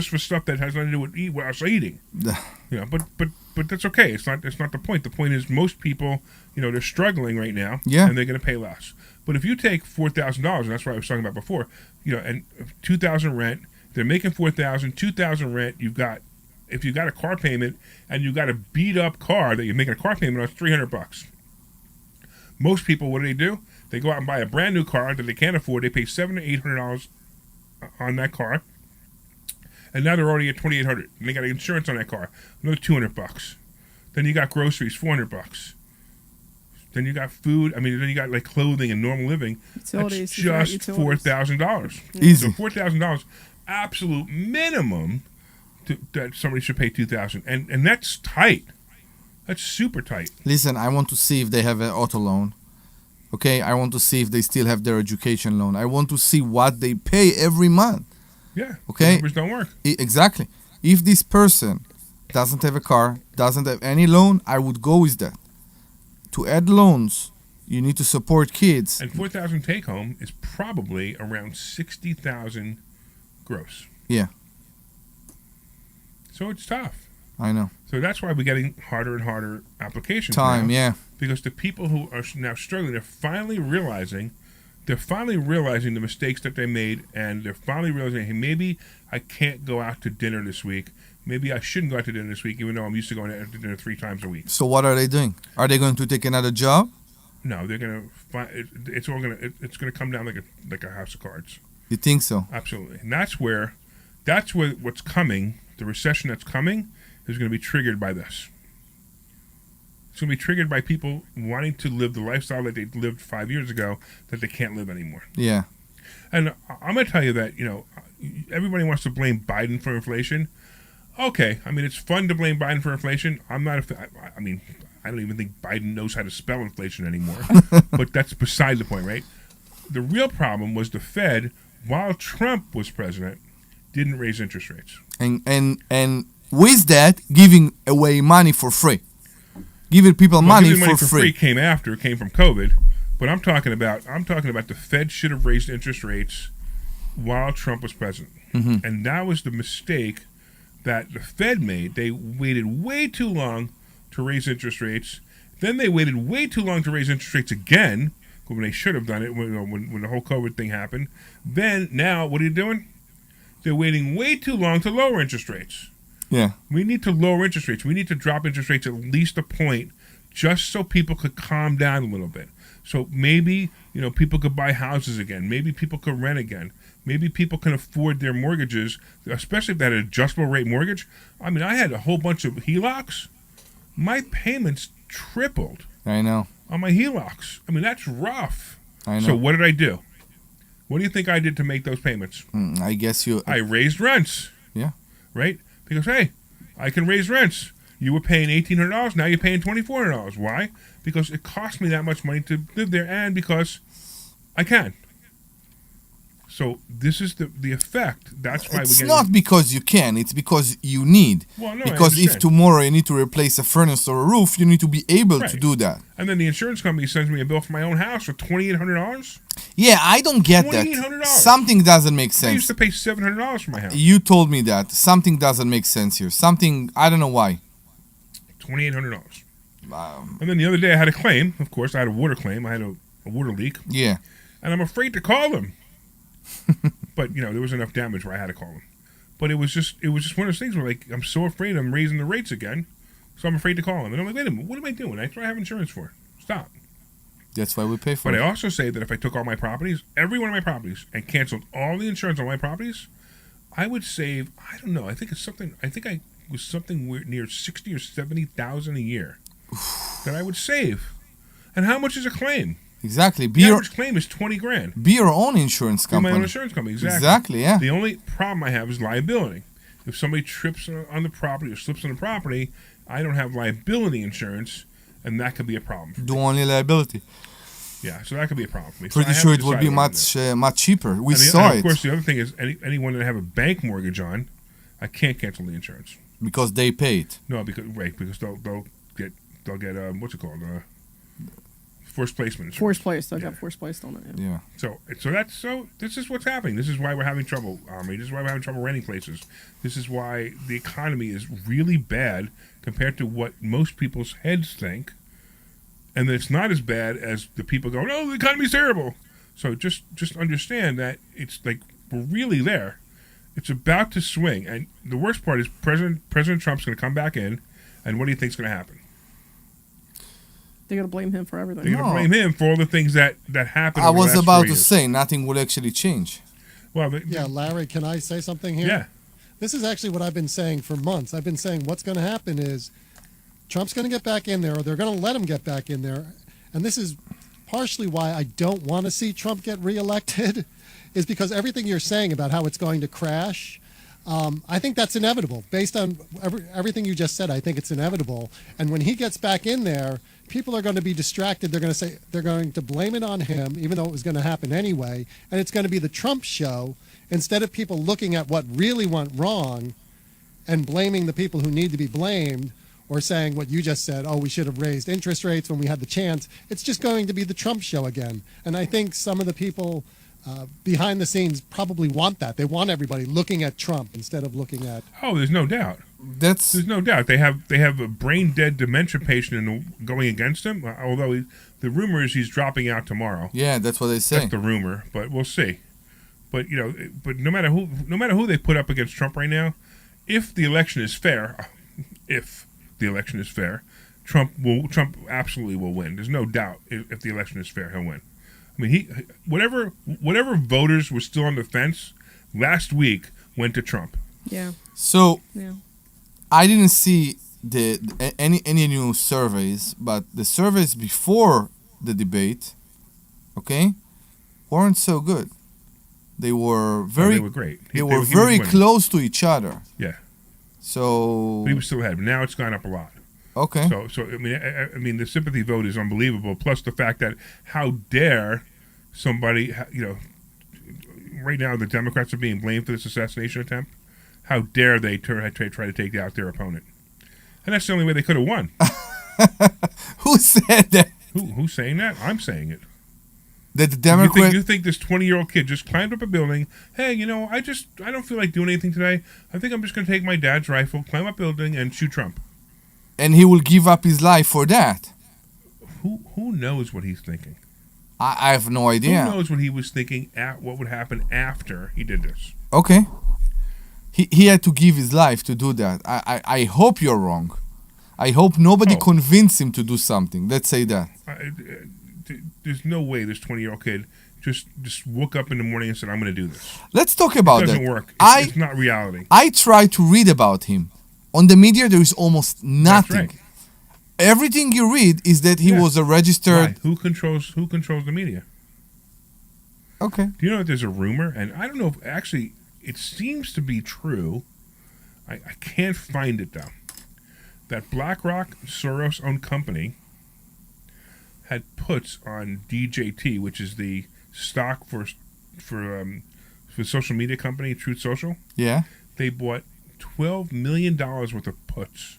for stuff that has nothing to do with us eating. But that's okay. It's not the point. The point is most people, they're struggling right now. Yeah. And they're going to pay less. But if you take $4,000, and that's what I was talking about before, and $2,000 rent. They're making $4,000, $2,000 rent. If you got a car payment and you got a beat up car that you're making a car payment on, it's $300. Most people, what do? They go out and buy a brand new car that they can't afford. They pay $700 to $800 on that car, and now they're already at $2,800. And they got insurance on that car, another $200. Then you got groceries, $400. Then you got food. Then you got like clothing and normal living. Utilities. That's just $4,000. Easy. So $4,000. Absolute minimum that somebody should pay $2,000, and that's tight. That's super tight. Listen, I want to see if they have an auto loan. Okay, I want to see if they still have their education loan. I want to see what they pay every month. Yeah. Okay. The numbers don't work. Exactly. If this person doesn't have a car, doesn't have any loan, I would go with that. To add loans, you need to support kids. And $4,000 take home is probably around $60,000 gross. Yeah. So it's tough. I know. So that's why we're getting harder and harder applications Time, now, yeah. Because the people who are now struggling, they're finally realizing the mistakes that they made, and they're finally realizing, hey, maybe I can't go out to dinner this week. Maybe I shouldn't go out to dinner this week, even though I'm used to going out to dinner 3 times a week. So what are they doing? Are they going to take another job? No, they're gonna find it's gonna come down like a house of cards. You think so? Absolutely, and that's where what's coming. The recession that's coming is going to be triggered by this. It's going to be triggered by people wanting to live the lifestyle that they lived 5 years ago that they can't live anymore. Yeah. And I'm going to tell you that everybody wants to blame Biden for inflation. Okay, it's fun to blame Biden for inflation. I'm not. I don't even think Biden knows how to spell inflation anymore. But that's beside the point, right? The real problem was the Fed, while Trump was president, didn't raise interest rates. And with that, giving away money for free. Giving people money for free. Came from COVID. But I'm talking about the Fed should have raised interest rates while Trump was president. Mm-hmm. And that was the mistake that the Fed made. They waited way too long to raise interest rates. Then they waited way too long to raise interest rates again, when they should have done it when the whole COVID thing happened. Then, now, what are you doing? They're waiting way too long to lower interest rates. Yeah. We need to lower interest rates. We need to drop interest rates at least a point just so people could calm down a little bit. So maybe, people could buy houses again. Maybe people could rent again. Maybe people can afford their mortgages, especially if they had an adjustable rate mortgage. I had a whole bunch of HELOCs. My payments tripled. I know. On my HELOCs. That's rough. I know. So what did I do? What do you think I did to make those payments? I guess I raised rents. Yeah. Right? Because, hey, I can raise rents. You were paying $1,800, now you're paying $2,400. Why? Because it cost me that much money to live there, and because I can. So this is the effect. That's why it's not because you can. It's because you need. Well, no, because if tomorrow you need to replace a furnace or a roof, you need to be able to do that. And then the insurance company sends me a bill for my own house for $2,800. Yeah, I don't get that. Something doesn't make sense. I used to pay $700 for my house. You told me that. Something doesn't make sense here. Something, I don't know why. $2,800. And then the other day I had a claim. Of course, I had a water claim. I had a water leak. Yeah. And I'm afraid to call them. But, there was enough damage where I had to call them. But it was just one of those things where, like, I'm so afraid I'm raising the rates again. So I'm afraid to call them. And I'm like, wait a minute, what am I doing? That's what I have insurance for. Stop. That's why we pay for it. But I also say that if I took all my properties, every one of my properties, and canceled all the insurance on my properties, I would save, I don't know, I think I was something near 60 or 70,000 a year that I would save. And how much is a claim? Exactly. The average claim is $20,000. Be your own insurance company. Be my own insurance company. Exactly. Exactly. Yeah. The only problem I have is liability. If somebody trips on the property or slips on the property, I don't have liability insurance, and that could be a problem. Do only liability. Yeah, so that could be a problem for me. Pretty sure it would be much cheaper. We saw it. Of course, the other thing is anyone that I have a bank mortgage on, I can't cancel the insurance because they pay it. No, because they'll get what's it called? Forced placement. Forced place. They'll get forced placed on it. Yeah. So this is what's happening. This is why we're having trouble, Omri. This is why we're having trouble renting places. This is why the economy is really bad compared to what most people's heads think. And it's not as bad as the people go, no, the economy's terrible. So just understand that it's like we're really there. It's about to swing. And the worst part is President Trump's going to come back in, and what do you think's going to happen? They're going to blame him for everything. They're going to blame him for all the things that happened. I was about to say nothing will actually change. Well, Larry, can I say something here? Yeah. This is actually what I've been saying for months. I've been saying what's going to happen is Trump's going to get back in there, or they're going to let him get back in there. And this is partially why I don't want to see Trump get reelected, is because everything you're saying about how it's going to crash, I think that's inevitable. Based on everything you just said, I think it's inevitable. And when he gets back in there, people are going to be distracted. They're going to blame it on him, even though it was going to happen anyway. And it's going to be the Trump show, instead of people looking at what really went wrong and blaming the people who need to be blamed, or saying what you just said, we should have raised interest rates when we had the chance. It's just going to be the Trump show again. And I think some of the people behind the scenes probably want that. They want everybody looking at Trump instead of looking at... Oh, there's no doubt. There's no doubt. They have a brain-dead dementia patient going against him, although the rumor is he's dropping out tomorrow. Yeah, that's what they say. That's the rumor, but we'll see. But no matter who they put up against Trump right now, if the election is fair, Trump absolutely will win. There's no doubt. If the election is fair, he'll win. I mean, whatever voters were still on the fence last week went to Trump. Yeah. So, I didn't see any new surveys, but the surveys before the debate, weren't so good. They were they were great. They were very close to each other. Yeah. So but he was still ahead. Now it's gone up a lot. Okay. So I mean, the sympathy vote is unbelievable. Plus the fact that how dare somebody, right now the Democrats are being blamed for this assassination attempt. How dare they try to take out their opponent? And that's the only way they could have won. Who said that? Who's saying that? I'm saying it. That the Democrat... You think this 20-year-old kid just climbed up a building, hey, I don't feel like doing anything today. I think I'm just going to take my dad's rifle, climb up a building, and shoot Trump. And he will give up his life for that. Who knows what he's thinking? I have no idea. Who knows what he was thinking, what would happen after he did this? Okay. He had to give his life to do that. I hope you're wrong. I hope nobody convinced him to do something. Let's say that. There's no way this 20-year-old kid just woke up in the morning and said, I'm going to do this. Let's talk about that. It doesn't work. It's not reality. I tried to read about him. On the media, there is almost nothing. That's right. Everything you read is that he was a registered... Why? Who controls the media? Okay. Do you know that there's a rumor? And I don't know if actually it seems to be true. I can't find it, though. That BlackRock, Soros-owned company, had puts on DJT, which is the stock for the social media company, Truth Social. Yeah. They bought $12 million worth of puts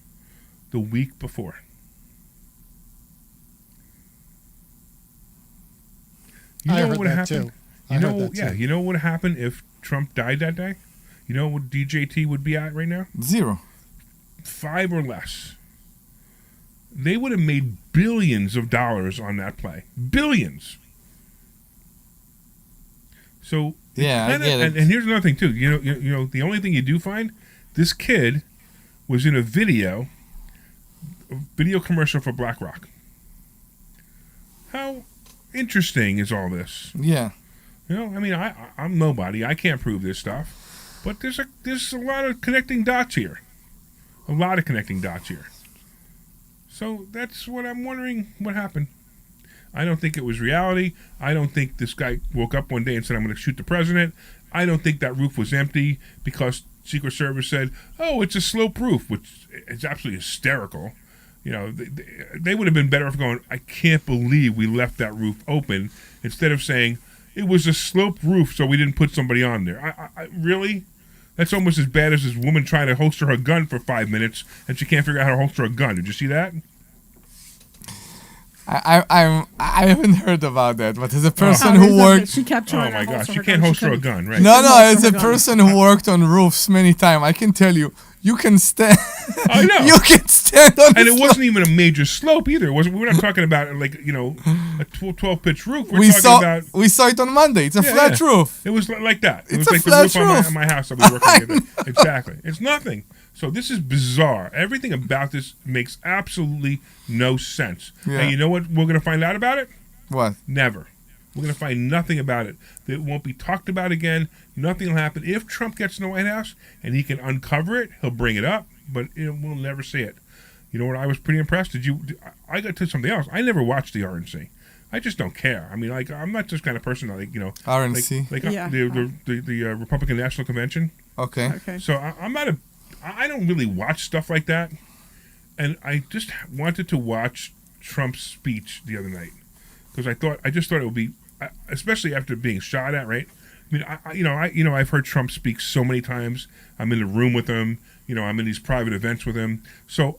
the week before. You know what would happen? You know what would happen if Trump died that day? You know what DJT would be at right now? 0. 5 or less. They would have made billions of dollars on that play. Billions. So yeah, I get it. And here's another thing too. You know, the only thing you do find, this kid was in a video commercial for BlackRock. How interesting is all this? Yeah. You know, I mean, I'm nobody. I can't prove this stuff, but there's a lot of connecting dots here. A lot of connecting dots here. So that's what I'm wondering what happened. I don't think it was reality. I don't think this guy woke up one day and said, I'm going to shoot the president. I don't think that roof was empty because Secret Service said, oh, it's a slope roof, which is absolutely hysterical. You know, they would have been better off going, I can't believe we left that roof open, instead of saying, it was a sloped roof, so we didn't put somebody on there. I really? That's almost as bad as this woman trying to holster her gun for 5 minutes, and she can't figure out how to holster a gun. Did you see that? I haven't heard about that, but as a person who worked, she kept trying. Oh my gosh, she can't holster a gun, right? No, as a person who worked on roofs many times, I can tell you, you can stand. I know. You can stand on. And it wasn't even a major slope either. We're not talking about like a 12-pitch roof. We saw it on Monday. It's a flat roof. It was like that. It It's was a like flat the roof roof. on my house that we were working with. Exactly. It's nothing. So this is bizarre. Everything about this makes absolutely no sense. Yeah. And you know what we're going to find out about it? What? Never. We're going to find nothing about it. It won't be talked about again. Nothing will happen. If Trump gets in the White House and he can uncover it, he'll bring it up, but we'll never see it. You know what? I was pretty impressed. I got to something else. I never watched the RNC. I just don't care. I mean, like, I'm not this kind of person like, RNC? The Republican National Convention. Okay. So I don't really watch stuff like that. And I just wanted to watch Trump's speech the other night, because I just thought it would be, especially after being shot at, right? I mean, I've heard Trump speak so many times. I'm in the room with him. I'm in these private events with him. So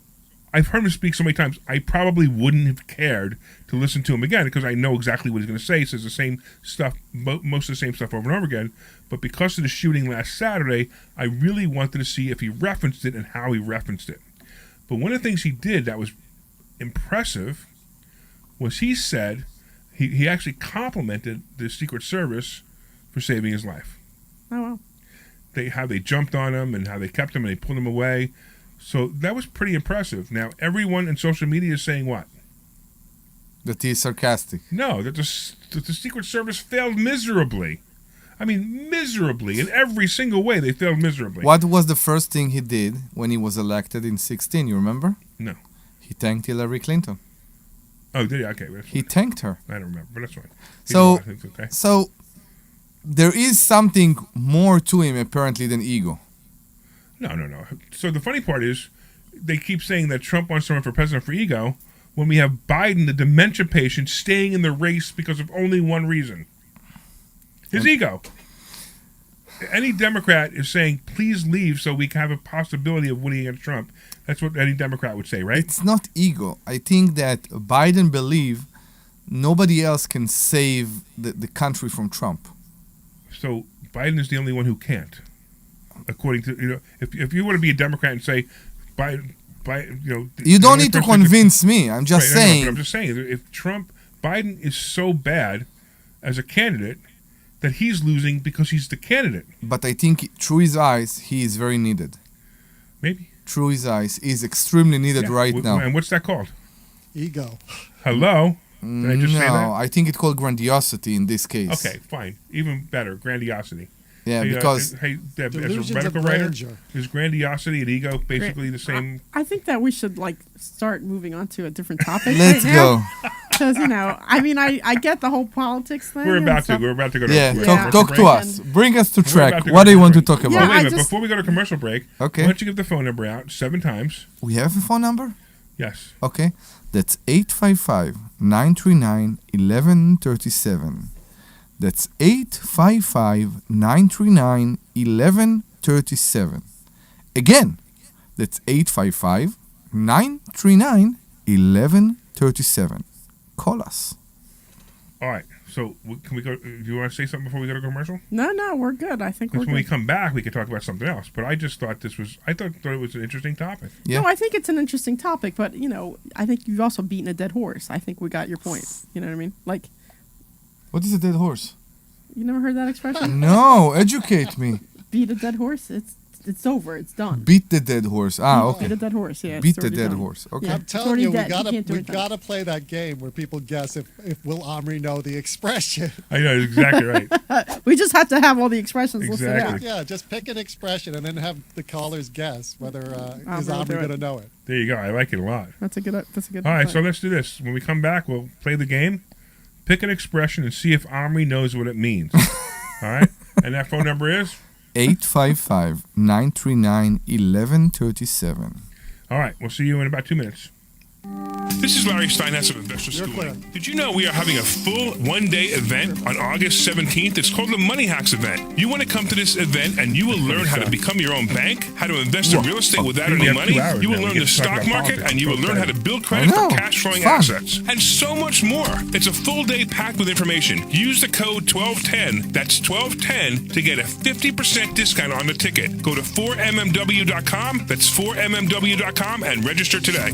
I've heard him speak so many times. I probably wouldn't have cared to listen to him again, because I know exactly what he's going to say. He says the same stuff, most of the same stuff over and over again. But because of the shooting last Saturday, I really wanted to see if he referenced it and how he referenced it. But one of the things he did that was impressive was he said he actually complimented the Secret Service for saving his life. Oh, wow. How they jumped on him and how they kept him and they pulled him away. So that was pretty impressive. Now, everyone in social media is saying what? That he's sarcastic. No, that the Secret Service failed miserably. I mean, miserably. In every single way, they failed miserably. What was the first thing he did when he was elected in 2016? You remember? No. He thanked Hillary Clinton. Oh, did he? Okay. He thanked her. I don't remember, but that's fine. So there is something more to him, apparently, than ego. No. So the funny part is, they keep saying that Trump wants to run for president for ego, when we have Biden, the dementia patient, staying in the race because of only one reason. His ego. Any Democrat is saying, please leave so we can have a possibility of winning against Trump. That's what any Democrat would say, right? It's not ego. I think that Biden believes nobody else can save the country from Trump. So Biden is the only one who can't. According to, if you want to be a Democrat and say, Biden, you don't need to convince me. I'm just saying. But I'm just saying, if Biden is so bad as a candidate that he's losing because he's the candidate. But I think through his eyes, he is very needed. Maybe. Through his eyes, he's extremely needed right now. And what's that called? Ego. Hello? Did I just say that? No, I think it's called grandiosity in this case. Okay, fine. Even better, grandiosity. Yeah, because Deb, as a medical writer, is grandiosity and ego basically the same? I think that we should start moving on to a different topic. Let's go. Because I get the whole politics thing. We're about to go to talk to us. Bring us to track. What do you want to talk about? Wait a minute, before we go to commercial break, okay. Why don't you give the phone number out 7 times? We have a phone number? Yes. Okay. That's 855-939-1137. That's 855-939-1137. Again, that's 855-939-1137. Call us. All right. So can we go? Do you want to say something before we go to commercial? No, we're good. I think we're good. When we come back, we can talk about something else. But I just thought it was an interesting topic. Yeah. No, I think it's an interesting topic, but I think you've also beaten a dead horse. I think we got your point. You know what I mean? Like, what is a dead horse? You never heard that expression? No, educate me. Beat a dead horse? It's over. It's done. Beat the dead horse. Okay. Beat a dead horse. Yeah. Beat the dead horse. Okay. Yeah, I'm telling you, we gotta play that game where people guess if will Omri know the expression. I know exactly right. We just have to have all the expressions listed out. Yeah, just pick an expression and then have the callers guess whether is Omri gonna know it. There you go. I like it a lot. That's a good. All right, so let's do this. When we come back, we'll play the game. Pick an expression and see if Omri knows what it means. All right, and that phone number is 855-939-1137. All right, we'll see you in about 2 minutes. This is Larry Steinhouse of Investor Schooling. Did you know we are having a full one-day event on August 17th? It's called the Money Hacks event. You want to come to this event and you will learn how to become your own bank, how to invest in real estate without any money. You will learn the stock market and you will learn how to build credit for cash flowing assets and so much more. It's a full day packed with information. Use the code 1210, that's 1210, to get a 50% discount on the ticket. Go to 4mmw.com, that's 4mmw.com, and register today.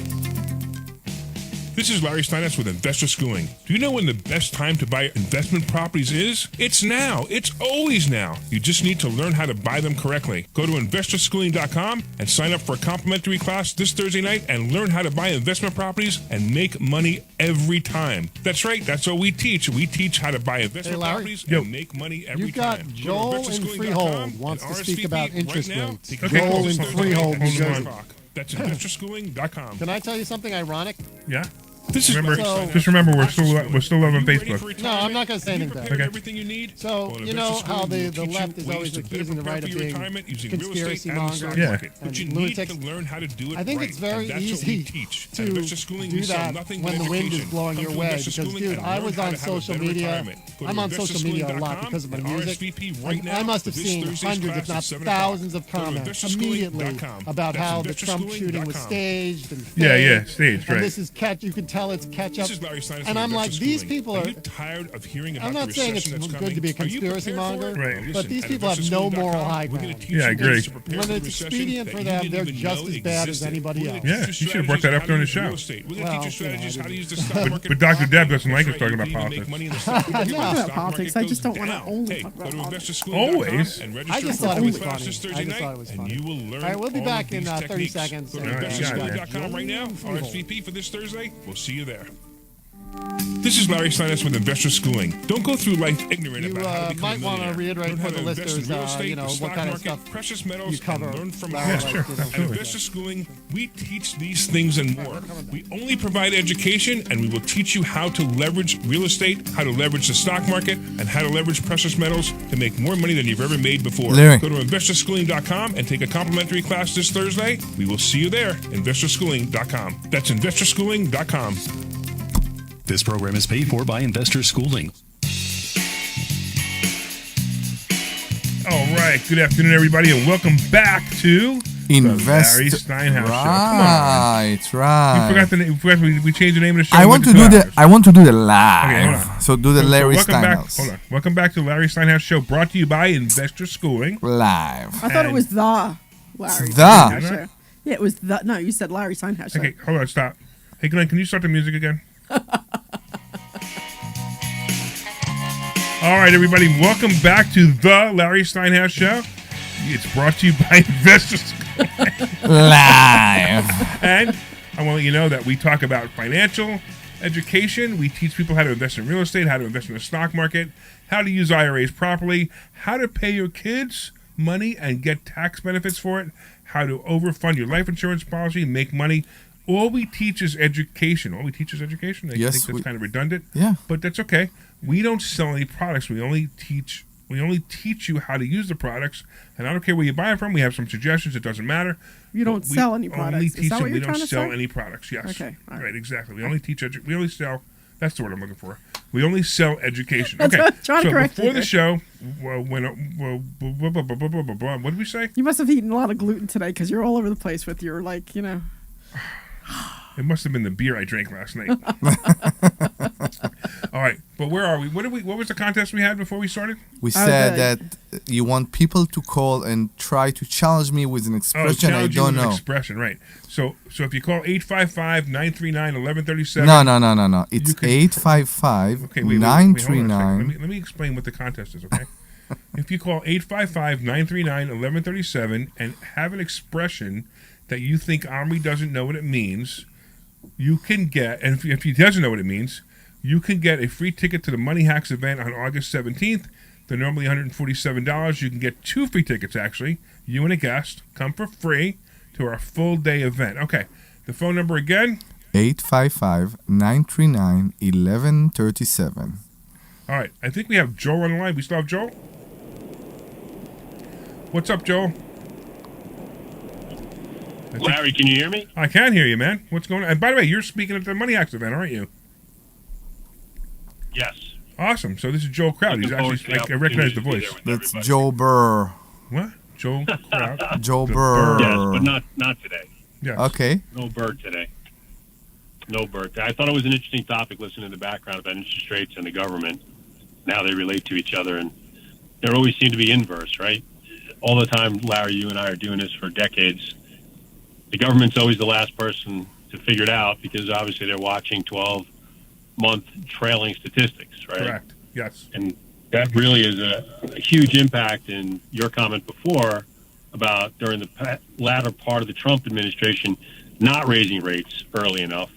This is Larry Steinhouse with Investor Schooling. Do you know when the best time to buy investment properties is? It's now. It's always now. You just need to learn how to buy them correctly. Go to investorschooling.com and sign up for a complimentary class this Thursday night and learn how to buy investment properties and make money every time. That's right. That's what we teach. We teach how to buy investment properties and make money every time. You've got Joel in Freehold wants to speak about interest rates. Joel in Freehold, New Jersey. That's investorschooling.com. Can I tell you something ironic? Yeah. Just remember, we're still live on Facebook. No, I'm not going to say anything bad. Okay. Everything you need. So you know how the left is always accusing the right of being conspiracy monger and lunatics. I think it's very easy to do that when the wind is blowing your way. Because, dude, I was on social media. I'm on social media a lot because of my music. And I must have seen hundreds, if not thousands, of comments immediately about how the Trump shooting was staged and faked. Yeah, staged, right. And this is you can tell it's catch up. And I'm like, these people are tired of hearing about I'm not saying it's good to be a conspiracy monger, but these people have no moral high ground. Yeah, I agree. When it's expedient for them, they're just as bad as anybody else. Yeah, you should have brought that up during the show. But Dr. Deb doesn't like us talking about politics. I'm not about politics. I just don't want to only talk about politics. Always. I just thought it was funny. All right, we'll be back in 30 seconds. Investorschooling.com right now. RSVP for this Thursday. We'll see you there. This is Larry Steinhouse with Investor Schooling. Don't go through life ignorant about how to become might want to reiterate for the listeners, what kind of stuff precious metals, you cover. And learn from At Investor Schooling, we teach these things and more. We only provide education, and we will teach you how to leverage real estate, how to leverage the stock market, and how to leverage precious metals to make more money than you've ever made before. Larry. Go to investorschooling.com and take a complimentary class this Thursday. We will see you there. Investorschooling.com. That's investorschooling.com. This program is paid for by Investor Schooling. All right. Good afternoon, everybody, and welcome back to the Larry Steinhouse Show. Right. We forgot we changed the name of the show. I want to do the live. Okay, hold on. So do the Larry Steinhouse. Hold on. Welcome back to the Larry Steinhouse Show, brought to you by Investor Schooling. Live. I thought it was the Larry. The. Show. Yeah, it was the. No, you said Larry Steinhouse Show. Okay, hold on. Stop. Hey, Glenn, can you start the music again? All right, everybody, welcome back to the Larry Steinhouse Show. It's brought to you by Investors Live. And I want to let you know that we talk about financial education. We teach people how to invest in real estate, how to invest in the stock market, how to use IRAs properly, how to pay your kids money and get tax benefits for it, how to overfund your life insurance policy, make money. All we teach is education. I think that's kind of redundant. Yeah. But that's okay. We don't sell any products. We only teach you how to use the products. And I don't care where you buy it from. We have some suggestions. It doesn't matter. You don't sell any products. Is that what you're trying to say? We don't sell any products. Yes. Okay. Right. Exactly. We only teach. We only sell. That's the word I'm looking for. We only sell education. That's Okay. what I was trying to So correct before you. the show, what did we say? You must have eaten a lot of gluten today because you're all over the place with your It must have been the beer I drank last night. All right, but where are we? What was the contest we had before we started? We said that you want people to call and try to challenge me with an expression I don't know. Expression, right? So if you call 855-939-1137. No. It's 855-939. Let me explain what the contest is, okay? If you call 855-939-1137 and have an expression that you think Omri doesn't know what it means, you can get, and if he doesn't know what it means, you can get a free ticket to the Money Hacks event on August 17th. They're normally $147. You can get 2 free tickets, actually. You and a guest come for free to our full-day event. Okay, the phone number again? 855-939-1137. All right, I think we have Joel on the line. We still have Joel? What's up, Joel? Larry, can you hear me? I can hear you, man. What's going on? And by the way, you're speaking at the Money Hacks event, aren't you? Yes. Awesome. So this is Joel Crowd. He's actually, I recognize the voice. That's Joe Burr. What? Joel Crowd? Joe Burr. Yes, but not today. Yes. Okay. No bird today. No bird. I thought it was an interesting topic listening to the background about interest rates and the government and how they relate to each other. And there always seem to be inverse, right? All the time, Larry, you and I are doing this for decades. The government's always the last person to figure it out because obviously they're watching 12-month trailing statistics, right? Correct. Yes. And that really is a huge impact in your comment before about during the latter part of the Trump administration not raising rates early enough.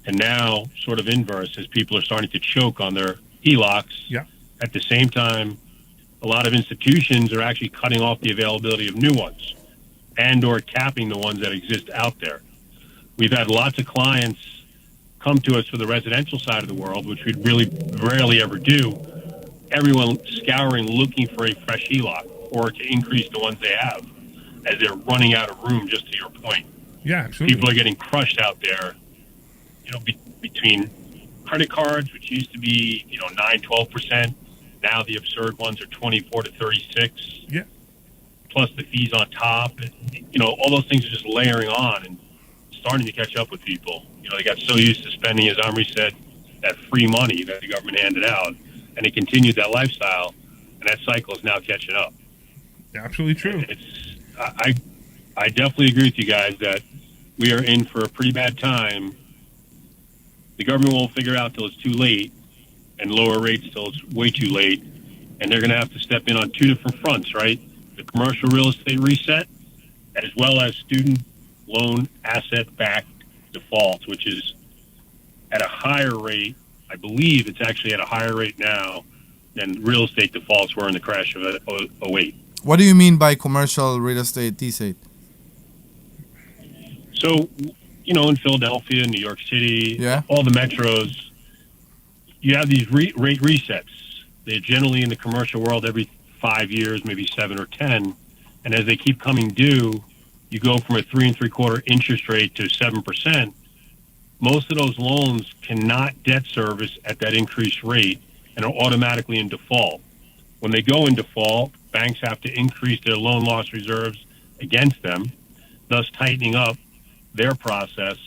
And now sort of inverse as people are starting to choke on their HELOCs. Yeah. At the same time, a lot of institutions are actually cutting off the availability of new ones and or capping the ones that exist out there. We've had lots of clients come to us for the residential side of the world, which we really rarely ever do. Everyone scouring, looking for a fresh HELOC or to increase the ones they have as they're running out of room, just to your point. Yeah, absolutely. People are getting crushed out there, between credit cards, which used to be, 9-12%. Now the absurd ones are 24 to 36. Yeah. Plus the fees on top. And, all those things are just layering on and starting to catch up with people. They got so used to spending, as Omri said, that free money that the government handed out, and they continued that lifestyle, and that cycle is now catching up. Absolutely true. I definitely agree with you guys that we are in for a pretty bad time. The government won't figure out till it's too late and lower rates till it's way too late, and they're going to have to step in on 2 different fronts, right? The commercial real estate reset, as well as student loan asset-backed defaults, which is at a higher rate. I believe it's actually at a higher rate now than real estate defaults were in the crash of 08. What do you mean by commercial real estate, T-State? So, in Philadelphia, New York City, all the metros, you have these rate resets. They're generally in the commercial world every 5 years, maybe 7 or 10. And as they keep coming due, you go from a 3 3/4 interest rate to 7%. Most of those loans cannot debt service at that increased rate and are automatically in default. When they go in default, banks have to increase their loan loss reserves against them, thus tightening up their process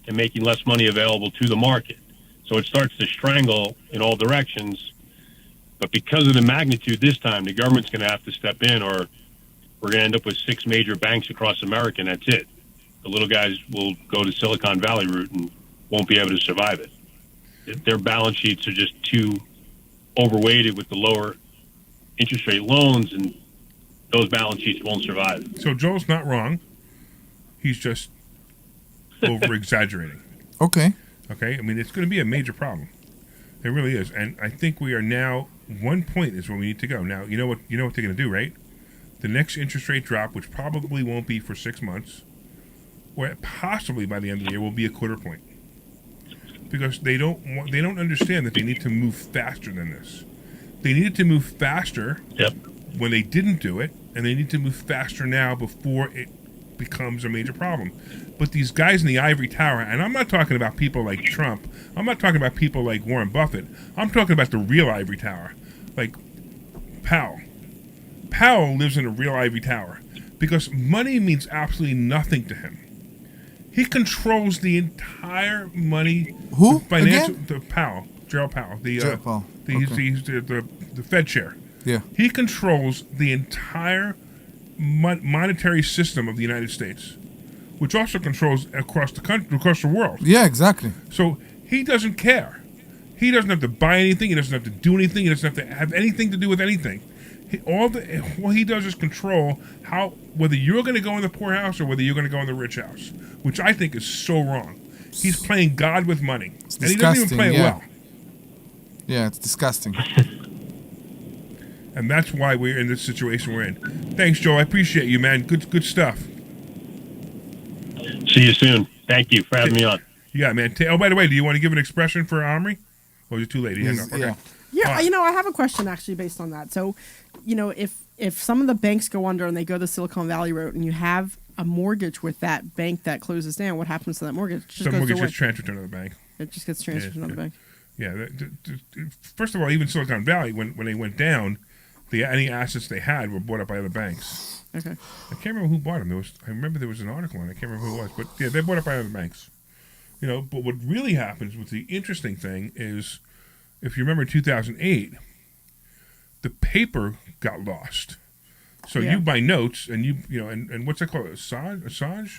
and making less money available to the market. So it starts to strangle in all directions. But because of the magnitude this time, the government's going to have to step in, or we're going to end up with 6 major banks across America, and that's it. The little guys will go to Silicon Valley route and won't be able to survive it. Their balance sheets are just too overweighted with the lower interest rate loans, and those balance sheets won't survive. So Joel's not wrong. He's just over-exaggerating. Okay. Okay? I mean, it's going to be a major problem. It really is. And I think we are now, one point is where we need to go. Now, you know what they're going to do, right? The next interest rate drop, which probably won't be for 6 months, or possibly by the end of the year, will be a 1/4 point. Because they don't understand that they need to move faster than this. They needed to move faster when they didn't do it, and they need to move faster now before it becomes a major problem. But these guys in the ivory tower, and I'm not talking about people like Trump, I'm not talking about people like Warren Buffett, I'm talking about the real ivory tower, like Powell. Powell lives in a real ivory tower because money means absolutely nothing to him. He controls the entire money. Who? Financial. Again? The Powell, Gerald Powell. Gerald Powell. He's the Fed chair. Yeah. He controls the entire monetary system of the United States, which also controls across the country, across the world. Yeah, exactly. So he doesn't care. He doesn't have to buy anything. He doesn't have to do anything. He doesn't have to have anything to do with anything. All he does is control whether you're going to go in the poorhouse or whether you're going to go in the rich house, which I think is so wrong. He's playing God with money, and he doesn't even play it well. Yeah, it's disgusting. And that's why we're in this situation we're in. Thanks, Joe. I appreciate you, man. Good stuff. See you soon. Thank you for having me on. Yeah, man. Oh, by the way, do you want to give an expression for Omri? Or is it too late? Yeah, I have a question actually based on that. So, if some of the banks go under and they go the Silicon Valley route and you have a mortgage with that bank that closes down, what happens to that mortgage? The mortgage gets transferred to another bank. It just gets transferred to another bank. Yeah. First of all, even Silicon Valley, when they went down, any assets they had were bought up by other banks. Okay. I can't remember who bought them. I remember there was an article on it. I can't remember who it was. But yeah, they bought up by other banks. But what really happens with the interesting thing is, if you remember 2008, the paper got lost. So you buy notes and and what's that called? Assange?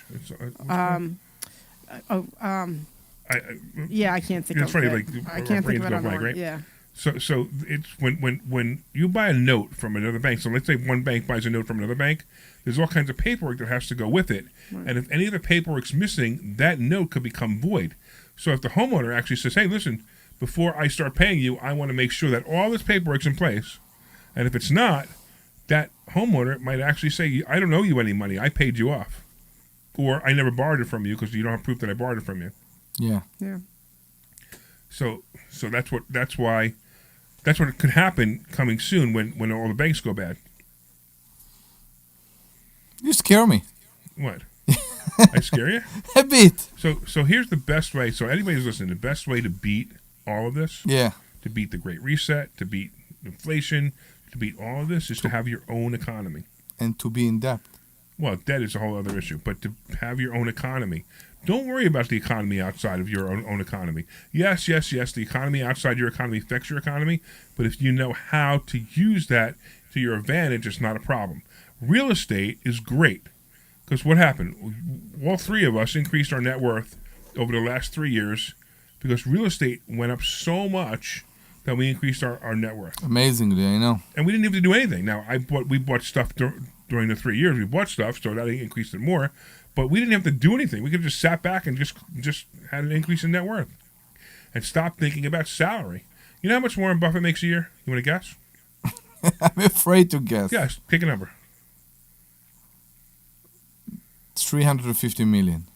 Yeah, I can't think of it. I can't think of it right? Yeah. So it's when you buy a note from another bank. So let's say one bank buys a note from another bank. There's all kinds of paperwork that has to go with it, and if any of the paperwork's missing, that note could become void. So if the homeowner actually says, "Hey, listen, before I start paying you, I want to make sure that all this paperwork's in place," and if it's not, that homeowner might actually say, "I don't owe you any money. I paid you off, or I never borrowed it from you because you don't have proof that I borrowed it from you." Yeah. Yeah. So that's what could happen coming soon when all the banks go bad. You scare me. What? I scare you? A bit. So here's the best way. So anybody who's listening, the best way to beat all of this, to beat the Great Reset, to beat inflation, to beat all of this, is to have your own economy. And to be in debt. Well, debt is a whole other issue, but to have your own economy. Don't worry about the economy outside of your own economy. Yes, the economy outside your economy affects your economy, but if you know how to use that to your advantage, it's not a problem. Real estate is great, because what happened? All three of us increased our net worth over the last 3 years because real estate went up so much that we increased our net worth. Amazingly, I know. And we didn't have to do anything. Now, we bought stuff during the 3 years. We bought stuff, so that increased it more. But we didn't have to do anything. We could have just sat back and just had an increase in net worth and stopped thinking about salary. You know how much Warren Buffett makes a year? You want to guess? I'm afraid to guess. Yes, pick a number. 350 million.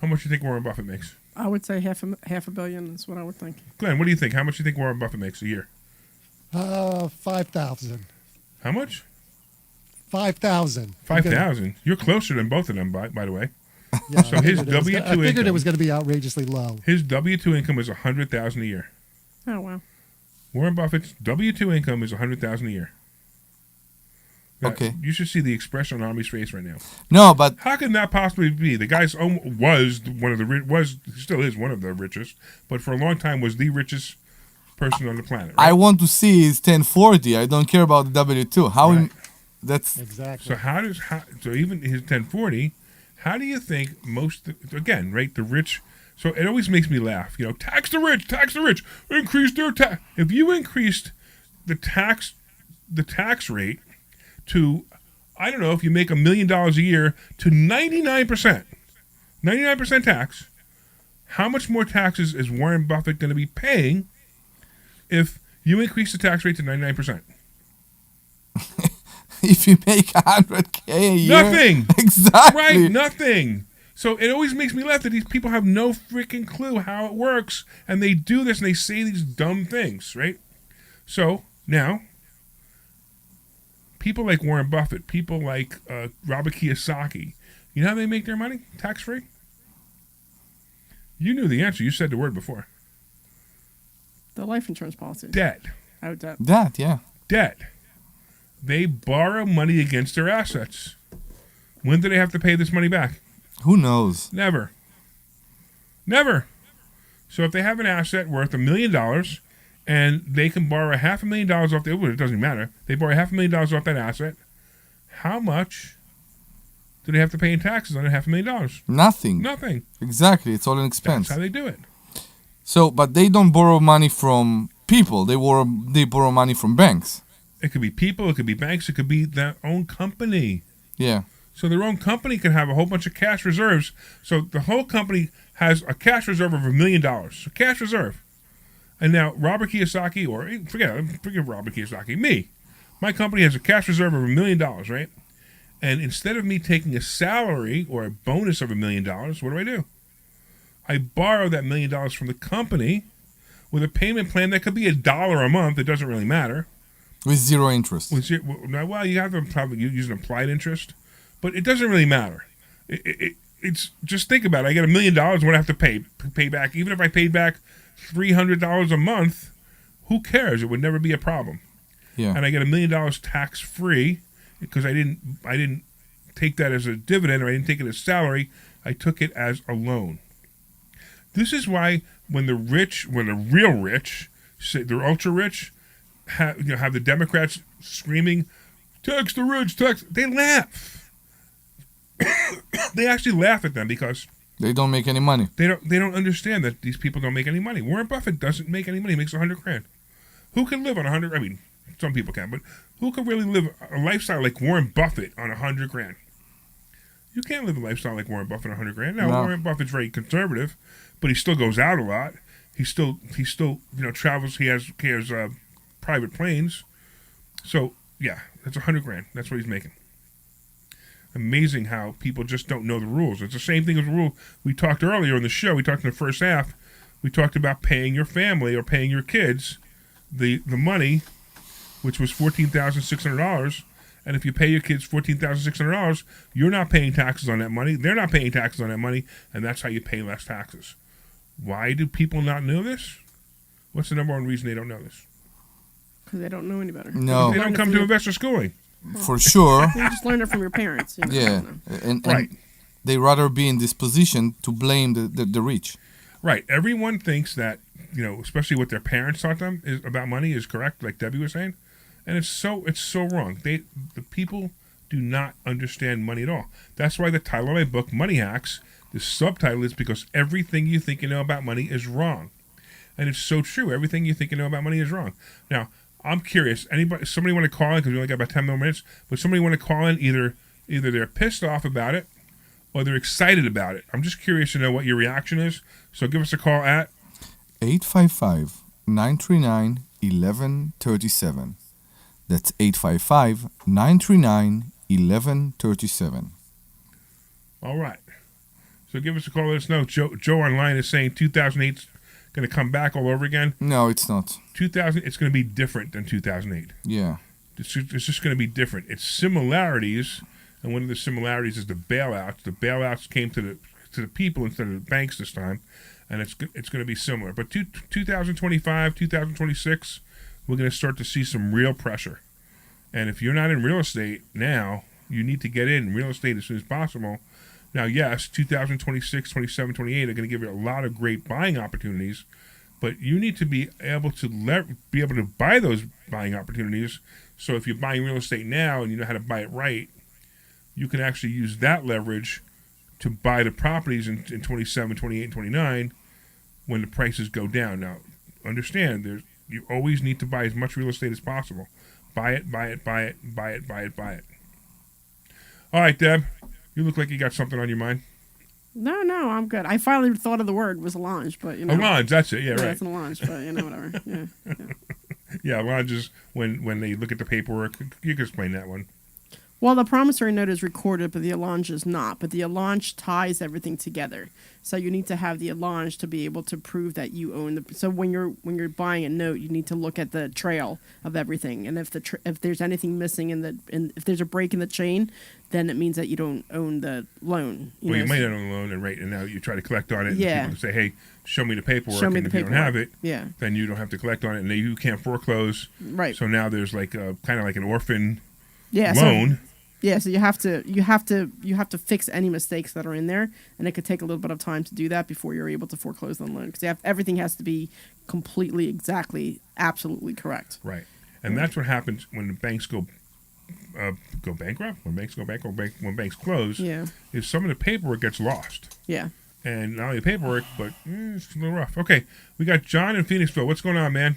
How much do you think Warren Buffett makes? I would say half a billion is what I would think. Glenn, what do you think? How much do you think Warren Buffett makes a year? 5,000. How much? 5,000. 5,000. You're closer than both of them, by the way. Yeah, so his W-2 income. I figured it was going to be outrageously low. His W-2 income is $100,000 a year. Oh wow. Warren Buffett's W-2 income is $100,000 a year. Okay. You should see the expression on Omri's face right now. No, but how can that possibly be? The guy's still is one of the richest, but for a long time was the richest person on the planet. Right? I want to see his 1040. I don't care about the W-2. That's exactly. So even his 1040, how do you think the rich? So it always makes me laugh. Tax the rich, increase their tax. If you increased the tax rate to, I don't know, if you make $1 million a year to 99% tax, how much more taxes is Warren Buffett going to be paying if you increase the tax rate to 99%? If you make $100K a year, nothing. Exactly. Right, nothing. So it always makes me laugh that these people have no freaking clue how it works, and they do this and they say these dumb things, right? So now, people like Warren Buffett, people like Robert Kiyosaki, You know how they make their money tax-free? You knew the answer. You said the word before. The life insurance policy. Debt. Oh, debt. That, yeah. Debt. They borrow money against their assets. When do they have to pay this money back? Who knows? Never. Never. So if they have an asset worth $1 million and they can borrow $500,000 off it doesn't matter. They borrow $500,000 off that asset. How much do they have to pay in taxes on $500,000? Nothing. Nothing. Exactly. It's all an expense. That's how they do it. So, but they don't borrow money from people. They borrow money from banks. It could be people. It could be banks. It could be their own company. Yeah. So their own company can have a whole bunch of cash reserves. So the whole company has a cash reserve of $1 million. A cash reserve. And now Robert Kiyosaki, or forget Robert Kiyosaki, me. My company has a cash reserve of $1 million, right? And instead of me taking a salary or a bonus of $1 million, what do? I borrow that $1 million from the company with a payment plan that could be $1 a month. It doesn't really matter. With zero interest. Well, you have to probably use an applied interest, but it doesn't really matter. It's just think about it. I get $1 million. What I have to pay back, even if I paid back $300 a month, who cares? It would never be a problem. Yeah. And I get $1 million tax free because I didn't take that as a dividend, or I didn't take it as salary. I took it as a loan. This is why when the real rich, say they're ultra rich, have the Democrats screaming, "Tax the rich, tax," they laugh. They actually laugh at them because they don't make any money. They don't understand that these people don't make any money. Warren Buffett doesn't make any money. He makes $100,000. Who can live on 100? I mean, some people can, but who can really live a lifestyle like Warren Buffett on $100,000? You can't live a lifestyle like Warren Buffett on $100,000. Now, Warren Buffett's very conservative, but he still goes out a lot. He still travels. He has private planes. So yeah, that's $100,000. That's what he's making. Amazing how people just don't know the rules. It's the same thing as the rule we talked earlier in the show. We talked in the first half. We talked about paying your family or paying your kids the money, which was $14,600. And if you pay your kids $14,600, you're not paying taxes on that money. They're not paying taxes on that money, and that's how you pay less taxes. Why do people not know this? What's the number one reason they don't know this? Because they don't know any better. No. They don't come to investor schooling. For sure. You just learn it from your parents. You know? Yeah. And they rather be in this position to blame the rich. Right. Everyone thinks that, especially what their parents taught them about money is correct, like Debbie was saying. And it's so wrong. The people do not understand money at all. That's why the title of my book, Money Hacks, the subtitle is because everything you think you know about money is wrong. And it's so true. Everything you think you know about money is wrong. Now, I'm curious. Somebody want to call in, because we only got about 10 more minutes, but somebody want to call in, either they're pissed off about it or they're excited about it. I'm just curious to know what your reaction is. So give us a call at 855-939-1137. That's 855-939-1137. All right. So give us a call. Let us know. Joe online is saying 2008's going to come back all over again. No, it's not. It's going to be different than 2008. Yeah. It's just going to be different. It's similarities, and one of the similarities is the bailouts. The bailouts came to the people instead of the banks this time, and it's going to be similar. But 2025, 2026, we're going to start to see some real pressure. And if you're not in real estate now, you need to get in real estate as soon as possible. Now, yes, 2026, 27, 28 are going to give you a lot of great buying opportunities, but you need to be able to buy those buying opportunities. So if you're buying real estate now and you know how to buy it right, you can actually use that leverage to buy the properties in 27, 28, and 29 when the prices go down. Now, understand, you always need to buy as much real estate as possible. Buy it, buy it, buy it, buy it, buy it, buy it. All right, Deb, you look like you got something on your mind. No, I'm good. I finally thought of the word was allonge, but allonge, that's it. Yeah, right. It's an allonge, but whatever. Yeah. Yeah, allonge is when they look at the paperwork. You can explain that one. Well, the promissory note is recorded, but the allonge is not. But the allonge ties everything together. So you need to have the allonge to be able to prove that you own the. So when you're buying a note, you need to look at the trail of everything, and if there's anything missing if there's a break in the chain, then it means that you don't own the loan. You might not own the loan, and now you try to collect on it. Yeah. And people say, "Hey, show me the paperwork." Show me and the if you don't paperwork. have it, Yeah. then you don't have to collect on it, and then you can't foreclose. Right. So now there's like kind of like an orphan Yeah. loan. So you have to fix any mistakes that are in there, and it could take a little bit of time to do that before you're able to foreclose on the loan because everything has to be completely, exactly, absolutely correct. Right, and that's what happens when the banks go bankrupt. When banks go bankrupt, when banks close, is some of the paperwork gets lost. Yeah. And not only the paperwork, but it's a little rough. Okay, we got John in Phoenixville. What's going on, man?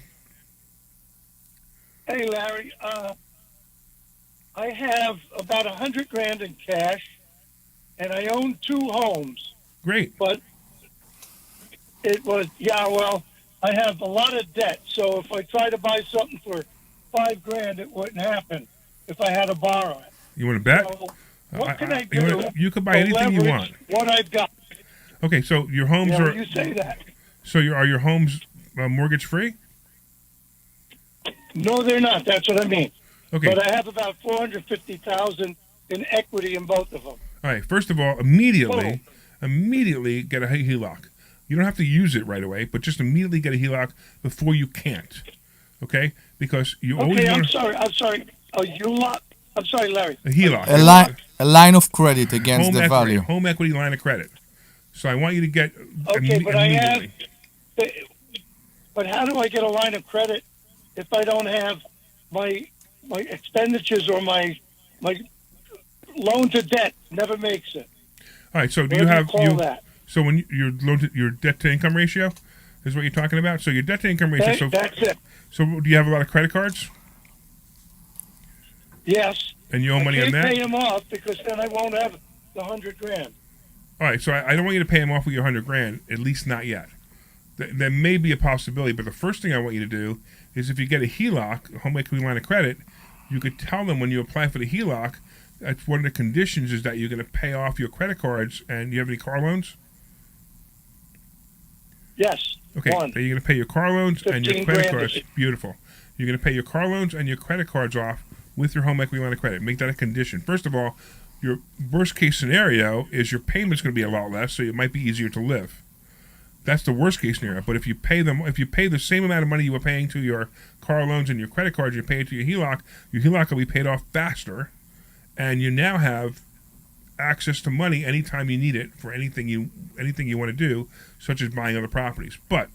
Hey, Larry. I have about $100,000 in cash, and I own 2 homes. Great. But I have a lot of debt. So if I try to buy something for $5,000, it wouldn't happen if I had to borrow it. You want to bet? So what can I do? You can buy anything you want. What I've got. Okay, so your homes are. You say that. So are your homes mortgage free? No, they're not. That's what I mean. Okay. But I have about $450,000 in equity in both of them. All right. First of all, immediately get a HELOC. You don't have to use it right away, but just immediately get a HELOC before you can't. Okay? Because you always. Okay, I'm sorry. A HELOC. I'm sorry, Larry. A HELOC. A line of credit against the value. Home equity line of credit. So I want you to get. Okay, but immediately. But how do I get a line of credit if I don't have my expenditures or my loan to debt never makes it? All right. So do What you have that? So when your debt to income ratio is what you're talking about. So your debt to income ratio. That's it. So do you have a lot of credit cards? Yes. And you owe money on that? I can't pay them off because then I won't have the $100,000. All right, so I don't want you to pay him off with your $100,000, at least not yet. There may be a possibility, but the first thing I want you to do is if you get a HELOC, a home equity line of credit, you could tell them when you apply for the HELOC, that's one of the conditions is that you're going to pay off your credit cards. And you have any car loans? Yes. Okay, One. so you're going to pay your car loans and your credit cards. $15,000. Beautiful. You're going to pay your car loans and your credit cards off with your home equity line of credit. Make that a condition. First of all, your worst case scenario is your payment's going to be a lot less, so it might be easier to live. That's the worst case scenario. But if you pay the same amount of money you were paying to your car loans and your credit cards, you pay it to your HELOC will be paid off faster, and you now have access to money anytime you need it for anything you want to do, such as buying other properties. But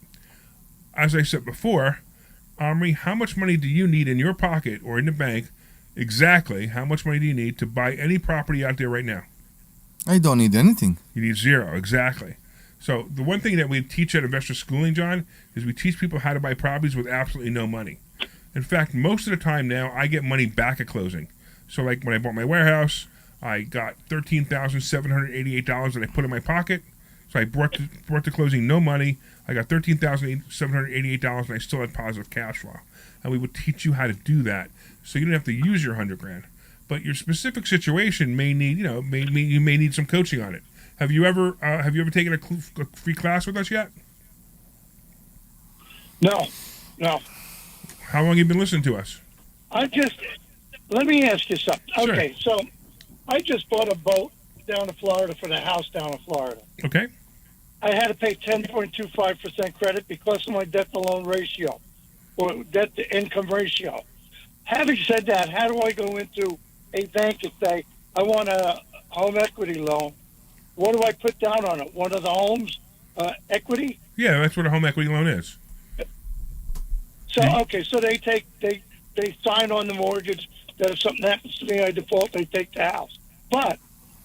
as I said before, Omri, how much money do you need in your pocket or in the bank? Exactly how much money do you need to buy any property out there right now? I don't need anything. You need zero, exactly. So the one thing that we teach at Investor Schooling, John, is we teach people how to buy properties with absolutely no money. In fact, most of the time now, I get money back at closing. So like when I bought my warehouse, I got $13,788 that I put in my pocket. So I brought to closing no money. I got $13,788 and I still had positive cash flow. And we would teach you how to do that, so you don't have to use your $100,000. But your specific situation may need, you may need some coaching on it. Have you ever taken a free class with us yet? No. How long have you been listening to us? Let me ask you something. Sure. Okay, so I just bought a boat down in Florida for the house down in Florida. Okay. I had to pay 10.25% credit because of my debt to loan ratio or debt to income ratio. Having said that, how do I go into a bank and say, I want a home equity loan? What do I put down on it? One of the homes equity? Yeah, that's what a home equity loan is. So, okay, so they sign on the mortgage that if something happens to me, I default, they take the house. But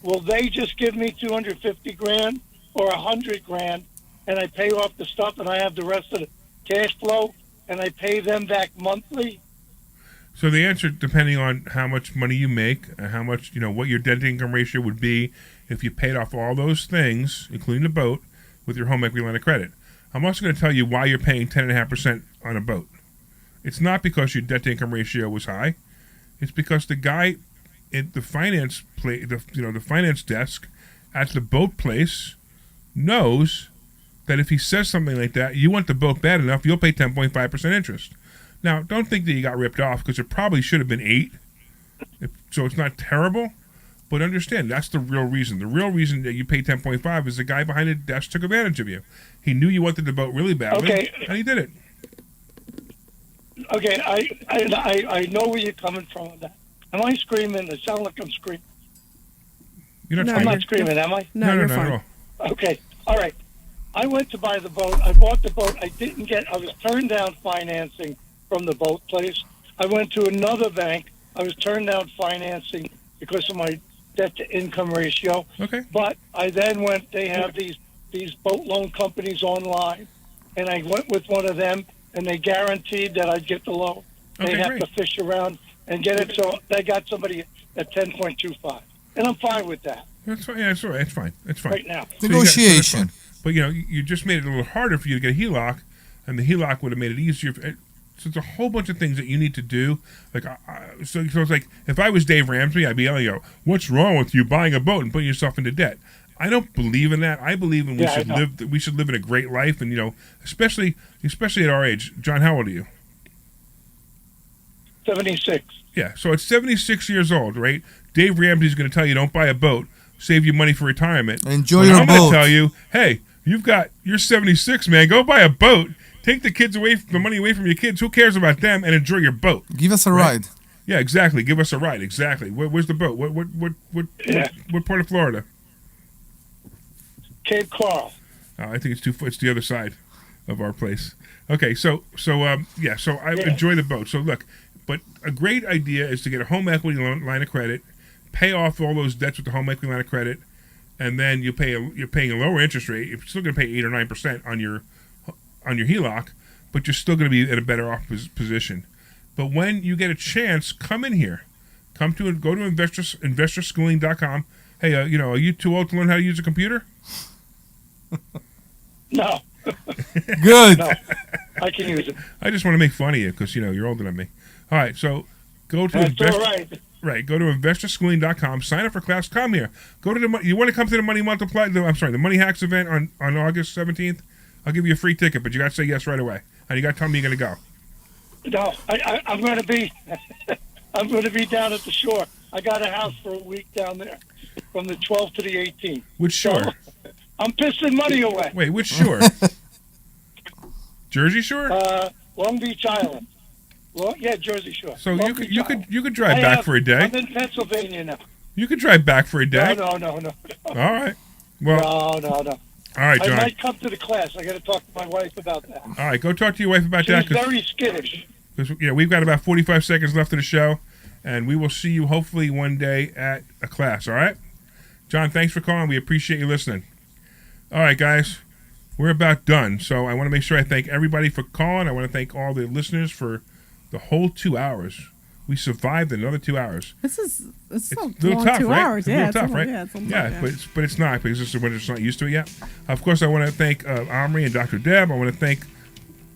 will they just give me $250,000 or $100,000 and I pay off the stuff and I have the rest of the cash flow and I pay them back monthly? So the answer, depending on how much money you make and how much, what your debt to income ratio would be if you paid off all those things, including the boat, with your home equity line of credit. I'm also going to tell you why you're paying 10.5% on a boat. It's not because your debt to income ratio was high. It's because the guy the finance the finance desk at the boat place knows that if he says something like that, you want the boat bad enough, you'll pay 10.5% interest. Now, don't think that you got ripped off, because it probably should have been 8. So it's not terrible, but understand that's the real reason. The real reason that you pay 10.5 is the guy behind the desk took advantage of you. He knew you wanted the boat really badly, and he did it. Okay, I know where you're coming from with that. Am I screaming? It sounds like I'm screaming. You're not I'm not screaming, am I? No, not at all. Okay, all right. I went to buy the boat. I bought the boat. I was turned down financing from the boat place. I went to another bank. I was turned down financing because of my debt-to-income ratio. Okay. But I then went, they have these boat loan companies online, and I went with one of them, and they guaranteed that I'd get the loan. Okay, They have great. to fish around and get it, so they got somebody at 10.25. And I'm fine with that. That's fine. Yeah, it's all right. It's fine. It's fine. Right now. So Negotiation. But you just made it a little harder for you to get a HELOC, and the HELOC would have made it easier. So it's a whole bunch of things that you need to do. Like, so it's like if I was Dave Ramsey, I'd be yelling, "What's wrong with you buying a boat and putting yourself into debt?" I don't believe in that. I believe in we should live in a great life, and especially at our age. John, how old are you? 76. Yeah, so at 76 years old, right? Dave Ramsey's going to tell you don't buy a boat, save you money for retirement. Enjoy your I'm boat. going to tell you, hey, you're 76, man. Go buy a boat. Take the money away from your kids. Who cares about them? And enjoy your boat. Give us a ride. Yeah, exactly. Give us a ride. Exactly. Where's the boat? What part of Florida? Cape Coral. I think it's the other side of our place. Okay, so I enjoy the boat. So look, but a great idea is to get a home equity line of credit, pay off all those debts with the home equity line of credit, and then you're paying a lower interest rate. You're still going to pay 8 or 9% on your HELOC, but you're still going to be in a better off position. But when you get a chance, come in here. Go to investorschooling.com. Hey, are you too old to learn how to use a computer? No. Good. No, I can use it. I just want to make fun of you because you're older than me. All right, so go to all right. Right, go to investorschooling.com. Sign up for class. Come here. You want to come to the Money the Money Hacks event on August 17th? I'll give you a free ticket, but you got to say yes right away, and you got to tell me you're going to go. No, I'm going to be. I'm going to be down at the shore. I got a house for a week down there, from the 12th to the 18th. Which shore? So, I'm pissing money away. Wait, which shore? Jersey Shore? Long Beach Island. Well, yeah, Jersey Shore. So you could drive back for a day. I'm in Pennsylvania now. You could drive back for a day. No. All right. Well. No. All right, John. I might come to the class. I got to talk to my wife about that. All right, go talk to your wife about that. She's very skittish. Because we've got about 45 seconds left of the show, and we will see you hopefully one day at a class. All right, John. Thanks for calling. We appreciate you listening. All right, guys, we're about done. So I want to make sure I thank everybody for calling. I want to thank all the listeners for the whole 2 hours. We survived another 2 hours. It's a little long tough, 2 right? hours. It's a Yeah, little tough, right? Yeah, but it's not because we're just not used to it yet. Of course, I want to thank Omri and Dr. Deb. I want to thank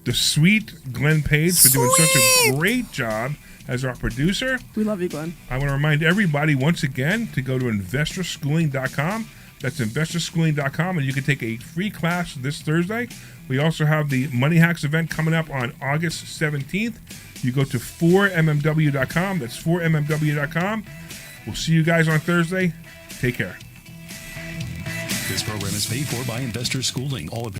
the sweet Glenn Page for doing such a great job as our producer. We love you, Glenn. I want to remind everybody once again to go to investorschooling.com. That's investorschooling.com, and you can take a free class this Thursday. We also have the Money Hacks event coming up on August 17th. You go to 4mmw.com. That's 4mmw.com. We'll see you guys on Thursday. Take care. This program is paid for by Investor Schooling. All